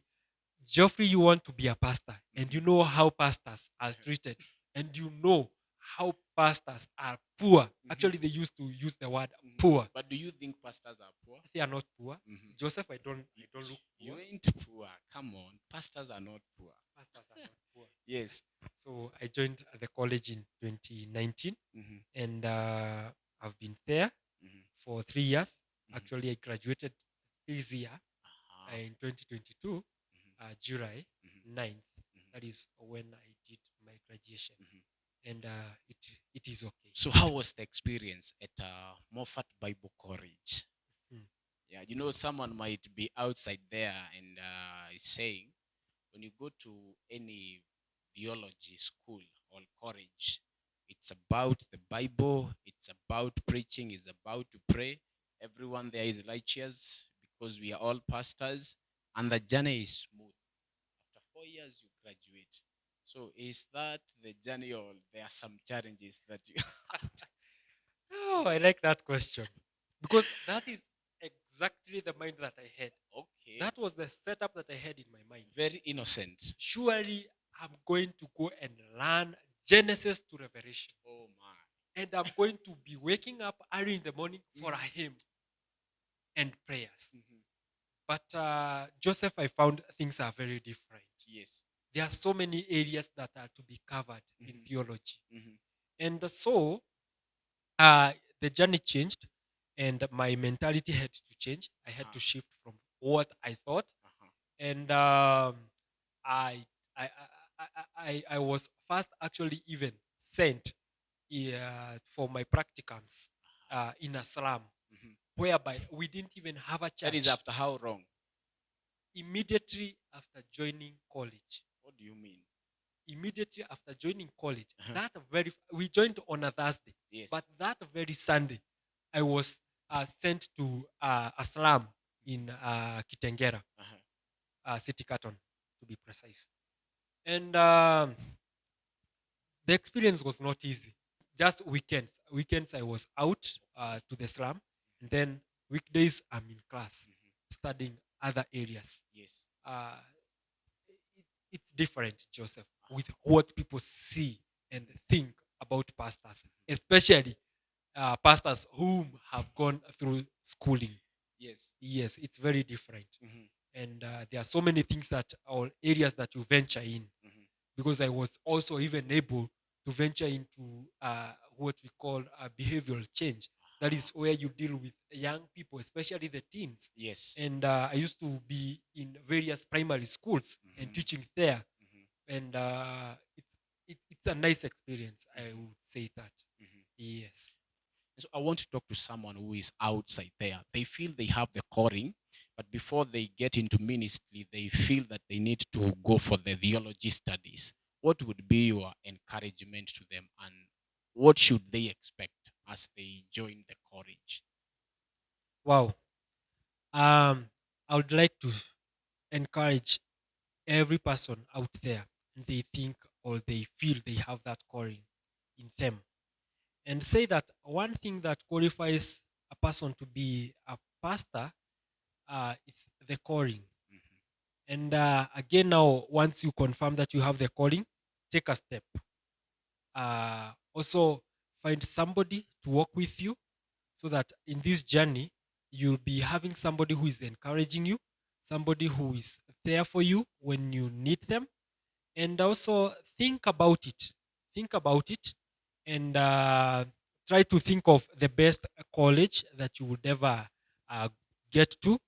[SPEAKER 2] Geoffrey, you want to be a pastor, and you
[SPEAKER 1] Mhm.
[SPEAKER 2] know how pastors are treated, and you know how pastors are poor.
[SPEAKER 1] Mhm.
[SPEAKER 2] Actually, they used to use the word
[SPEAKER 1] Mhm.
[SPEAKER 2] poor.
[SPEAKER 1] But do you think pastors are poor?
[SPEAKER 2] They are not poor.
[SPEAKER 1] Mhm.
[SPEAKER 2] Joseph, I don't
[SPEAKER 1] You,
[SPEAKER 2] I don't look
[SPEAKER 1] you
[SPEAKER 2] poor.
[SPEAKER 1] ain't poor. Come on. Pastors are not poor.
[SPEAKER 2] Pastors are not poor.
[SPEAKER 1] Yes.
[SPEAKER 2] So I joined the college in 2019,
[SPEAKER 1] Mhm.
[SPEAKER 2] and I've been there
[SPEAKER 1] Mhm.
[SPEAKER 2] for 3 years.
[SPEAKER 1] Mhm.
[SPEAKER 2] Actually, I graduated this year
[SPEAKER 1] Uh-huh.
[SPEAKER 2] in 2022,
[SPEAKER 1] Mhm.
[SPEAKER 2] July
[SPEAKER 1] Mhm.
[SPEAKER 2] 9th.
[SPEAKER 1] Mhm.
[SPEAKER 2] That is when I did my graduation,
[SPEAKER 1] Mhm.
[SPEAKER 2] and it is okay.
[SPEAKER 1] So how was the experience at Moffat Bible College?
[SPEAKER 2] Hmm.
[SPEAKER 1] Yeah, someone might be outside there and is saying, when you go to any theology school or college, it's about the Bible, it's about preaching, it's about to pray. Everyone there is righteous because we are all pastors, and the journey is smooth. After 4 years, you graduate. So, is that the journey, or there are some challenges that you?
[SPEAKER 2] Oh, I like that question because that is exactly the mind that I had.
[SPEAKER 1] Okay,
[SPEAKER 2] That was the setup that I had in my mind.
[SPEAKER 1] very innocent.
[SPEAKER 2] Surely I'm going to go and learn Genesis to Revelation.
[SPEAKER 1] Oh my.
[SPEAKER 2] And I'm going to be waking up early in the morning for a
[SPEAKER 1] Mhm.
[SPEAKER 2] hymn and prayers.
[SPEAKER 1] Mhm.
[SPEAKER 2] But Joseph, I found things are very different.
[SPEAKER 1] Yes.
[SPEAKER 2] There are so many areas that are to be covered in
[SPEAKER 1] Mhm.
[SPEAKER 2] theology.
[SPEAKER 1] Mhm.
[SPEAKER 2] And so uh, the journey changed and my mentality had to change. I had to
[SPEAKER 1] Uh-huh.
[SPEAKER 2] shift from what I thought.
[SPEAKER 1] Uh-huh.
[SPEAKER 2] And I, I was first actually even sent for my practicums in a slum,
[SPEAKER 1] Mhm.
[SPEAKER 2] whereby we didn't even have a
[SPEAKER 1] That is
[SPEAKER 2] church.
[SPEAKER 1] after how long?
[SPEAKER 2] Immediately after joining college,
[SPEAKER 1] What do you mean?
[SPEAKER 2] immediately after joining college,
[SPEAKER 1] Uh-huh.
[SPEAKER 2] we joined on a Thursday,
[SPEAKER 1] Yes.
[SPEAKER 2] but that very Sunday, I was sent to a slum. in Kitengera,
[SPEAKER 1] Uh-huh.
[SPEAKER 2] City Carton, to be precise. And the experience was not easy. Just weekends. Weekends I was out to the slum, and then weekdays I'm in class studying other areas.
[SPEAKER 1] Yes.
[SPEAKER 2] Uh, it's different, Joseph, with what people see and think about pastors, especially pastors whom have gone through schooling.
[SPEAKER 1] Yes.
[SPEAKER 2] Yes, it's very different.
[SPEAKER 1] Mhm.
[SPEAKER 2] And there are so many things that or areas that you venture in,
[SPEAKER 1] Mhm.
[SPEAKER 2] because I was also even able to venture into what we call behavioral change. That is where you deal with young people, especially the teens.
[SPEAKER 1] Yes.
[SPEAKER 2] And I used to be in various primary schools and
[SPEAKER 1] Mhm.
[SPEAKER 2] teaching there.
[SPEAKER 1] Mhm.
[SPEAKER 2] And it's a nice experience, I
[SPEAKER 1] Mhm.
[SPEAKER 2] would say that.
[SPEAKER 1] Mhm.
[SPEAKER 2] Yes.
[SPEAKER 1] So I want to talk to someone who is outside there. They feel they have the calling, but before they get into ministry, they feel that they need to go for the theology studies. What would be your encouragement to them, and what should they expect as they join the college?
[SPEAKER 2] Wow. I would like to encourage every person out there, and they think or they feel they have that calling in them, and say that one thing that qualifies a person to be a pastor is the calling.
[SPEAKER 1] Mhm.
[SPEAKER 2] And again, now once you confirm that you have the calling, take a step. Also, find somebody to walk with you, so that in this journey you'll be having somebody who is encouraging you, somebody who is there for you when you need them. And also think about it, and try to think of the best college that you would ever uh, get to,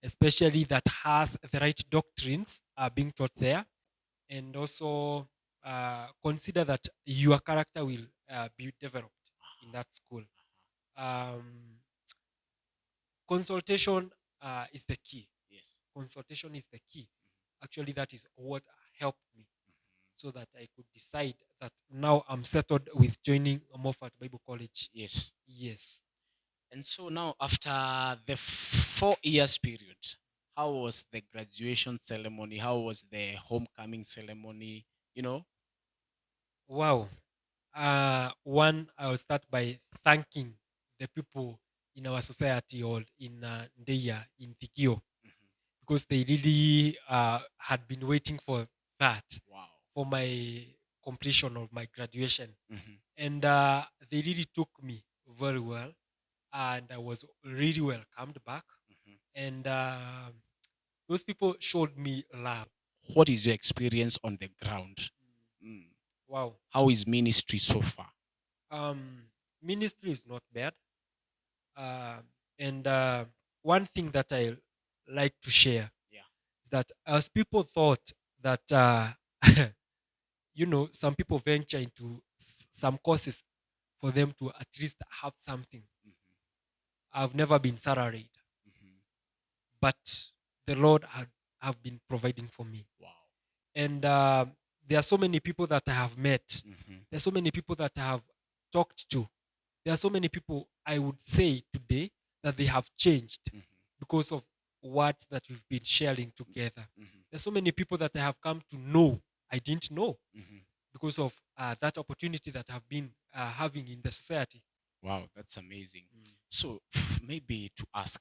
[SPEAKER 2] especially that has the right doctrines being taught there. And also consider that your character will be developed in that school. um, Consultation is the key.
[SPEAKER 1] Yes.
[SPEAKER 2] Consultation is the key. Actually, that is what helped me, so that I could decide that now I'm settled with joining Moffat Bible College.
[SPEAKER 1] Yes.
[SPEAKER 2] Yes.
[SPEAKER 1] And so now, after the 4 years period, how was the graduation ceremony? How was the homecoming ceremony? You know?
[SPEAKER 2] Wow. One, I'll start by thanking the people in our society, or in Ndeya, in Thikio,
[SPEAKER 1] Mhm.
[SPEAKER 2] because they really had been waiting for that,
[SPEAKER 1] Wow.
[SPEAKER 2] for my completion of my graduation.
[SPEAKER 1] Mhm.
[SPEAKER 2] And they really took me very well, and I was really welcomed back.
[SPEAKER 1] Mhm.
[SPEAKER 2] And those people showed me love.
[SPEAKER 1] What is your experience on the ground? Mm.
[SPEAKER 2] Wow.
[SPEAKER 1] How is ministry so far?
[SPEAKER 2] Um, Ministry is not bad. Uh, and one thing that I like to share
[SPEAKER 1] Yeah.
[SPEAKER 2] is that as people thought that, some people venture into some courses for them to at least have something.
[SPEAKER 1] Mhm.
[SPEAKER 2] I've never been salaried,
[SPEAKER 1] Mhm.
[SPEAKER 2] but the Lord have been providing for me.
[SPEAKER 1] Wow.
[SPEAKER 2] And there are so many people that I have met.
[SPEAKER 1] Mhm.
[SPEAKER 2] There are so many people that I have talked to. There are so many people, I would say today, that they have changed
[SPEAKER 1] Mhm.
[SPEAKER 2] because of words that we've been sharing together.
[SPEAKER 1] Mhm.
[SPEAKER 2] There's so many people that I have come to know I didn't know,
[SPEAKER 1] Mhm.
[SPEAKER 2] because of that opportunity that I've been having in the society.
[SPEAKER 1] Wow, that's amazing.
[SPEAKER 2] Mm.
[SPEAKER 1] So maybe to ask,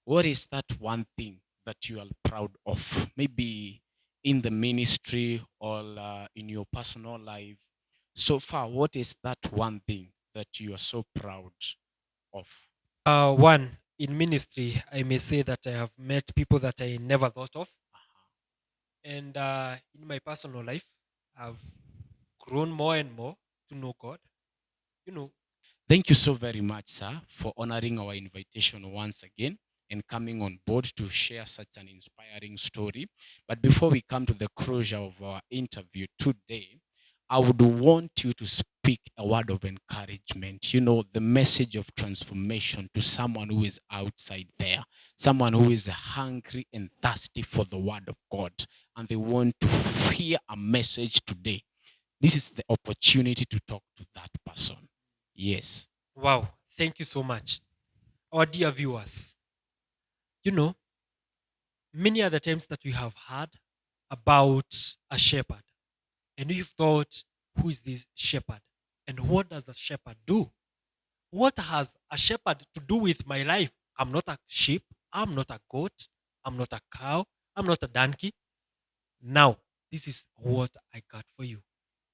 [SPEAKER 1] what is that one thing that you are proud of? Maybe in the ministry or in your personal life. So far, what is that one thing that you are so proud of?
[SPEAKER 2] One, in ministry, I may say that I have met people that I never thought of.
[SPEAKER 1] Uh-huh.
[SPEAKER 2] And in my personal life, I've grown more and more to know God. You know,
[SPEAKER 1] Thank you so very much, sir, for honoring our invitation once again and coming on board to share such an inspiring story. But before we come to the closure of our interview today, I would want you to speak a word of encouragement, the message of transformation to someone who is outside there, someone who is hungry and thirsty for the word of God, and they want to hear a message today. This is the opportunity to talk to that person. Yes.
[SPEAKER 2] wow, thank you so much. Our dear viewers, you know, many other times that we have heard about a shepherd, and we've thought, who is this shepherd? And what does a shepherd do? What has a shepherd to do with my life? I'm not a sheep. I'm not a goat. I'm not a cow. I'm not a donkey. Now, this is what I got for you.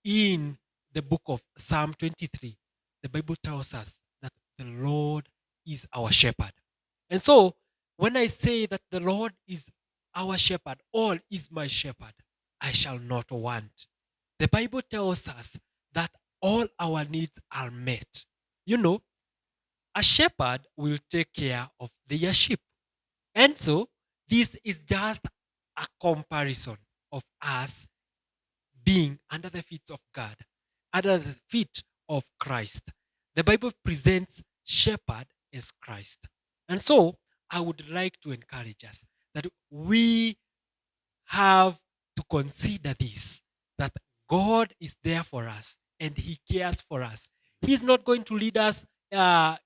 [SPEAKER 2] In the book of Psalm 23, the Bible tells us that the Lord is our shepherd. And so, when I say that the Lord is our shepherd, all is my shepherd, I shall not want. The Bible tells us that all our needs are met. You know, a shepherd will take care of their sheep. And so, this is just a comparison of us being under the feet of God, under the feet of Christ. The Bible presents shepherd as Christ. And so, I would like to encourage us that we have to consider this, that God is there for us and He cares for us. He's not going to lead us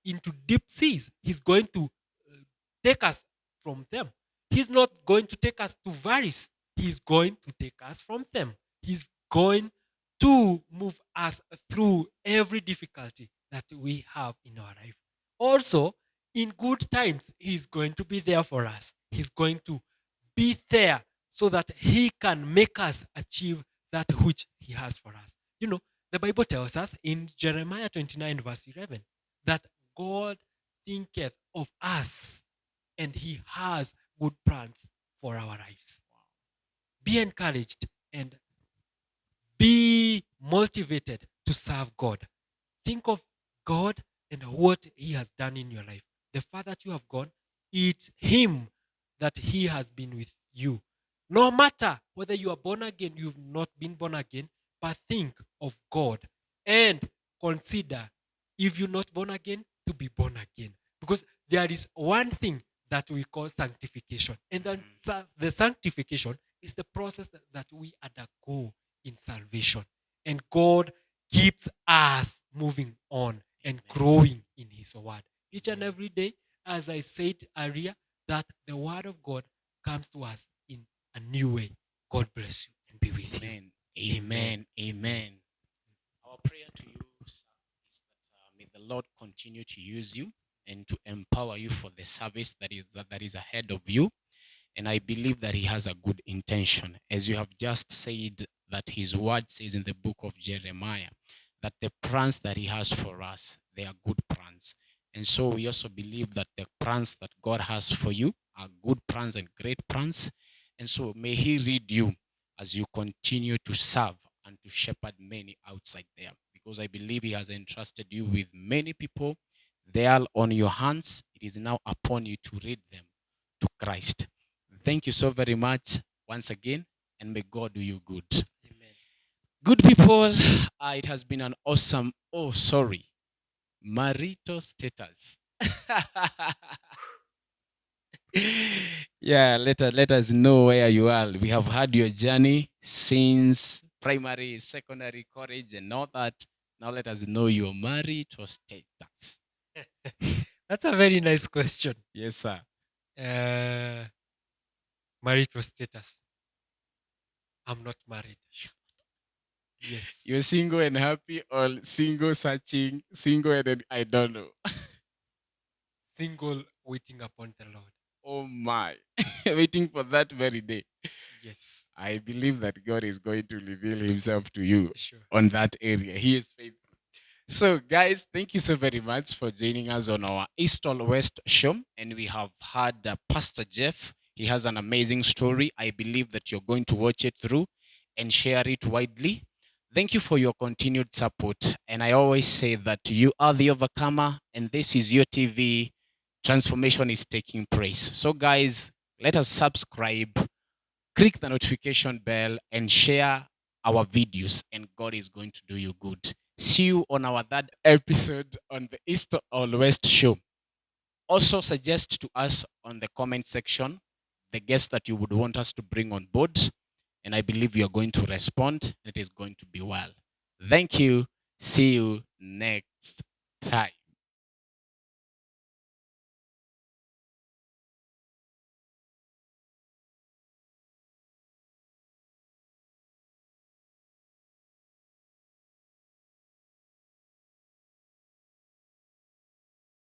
[SPEAKER 2] into deep seas. He's going to take us from them. He's not going to take us to valleys. He's going to take us from them. He's going to move us through every difficulty that we have in our life. Also, in good times, He's going to be there for us. He's going to be there so that He can make us achieve that which He has for us. You know, the Bible tells us in Jeremiah 29, verse 11, that God thinketh of us and He has good plans for our lives. Be encouraged and be motivated to serve God. Think of God and what He has done in your life. The far that you have gone, it's Him that He has been with you. No matter whether you are born again, you've not been born again, but think of God and consider, if you're not born again, to be born again. Because there is one thing that we call sanctification. And then the sanctification is the process that we undergo in salvation. And God keeps us moving on and growing in His word. Each and every day, as I said earlier, that the word of God comes to us in a new way. God bless you and be with you.
[SPEAKER 1] Amen. Amen. Amen. Our prayer to you, sir, is that may the Lord continue to use you and to empower you for the service that is ahead of you. And I believe that He has a good intention. As you have just said, that His word says in the book of Jeremiah, that the plans that He has for us, they are good plans. And so we also believe that the plans that God has for you are good plans and great plans. And so may He lead you as you continue to serve and to shepherd many outside there. Because I believe He has entrusted you with many people. They are on your hands. It is now upon you to lead them to Christ. Thank you so very much once again, and may God do you good.
[SPEAKER 2] Amen.
[SPEAKER 1] Good people, it has been an awesome, marital status. Yeah, let us know where you are. We have had your journey since primary, secondary, college, and all that. Now let us know your marital status.
[SPEAKER 2] That's a very nice question.
[SPEAKER 1] Yes, sir.
[SPEAKER 2] Marital status. I'm not married. Yes.
[SPEAKER 1] You're single and happy, or single searching, single and I don't know.
[SPEAKER 2] Single, waiting upon the Lord.
[SPEAKER 1] Oh my. Waiting for that very day.
[SPEAKER 2] Yes.
[SPEAKER 1] I believe that God is going to reveal Himself to you
[SPEAKER 2] Sure.
[SPEAKER 1] on that area. He is faithful. So, guys, thank you so very much for joining us on our East or West show. And we have had Pastor Jeff. He has an amazing story. I believe that you're going to watch it through and share it widely. Thank you for your continued support. And I always say that you are the overcomer, and this is your TV. Transformation is taking place. So, guys, let us subscribe, click the notification bell, and share our videos, and God is going to do you good. See you on our third episode on the East or West show. Also, suggest to us on the comment section the guests that you would want us to bring on board, and I believe you are going to respond. It is going to be well. Thank you. See you next time.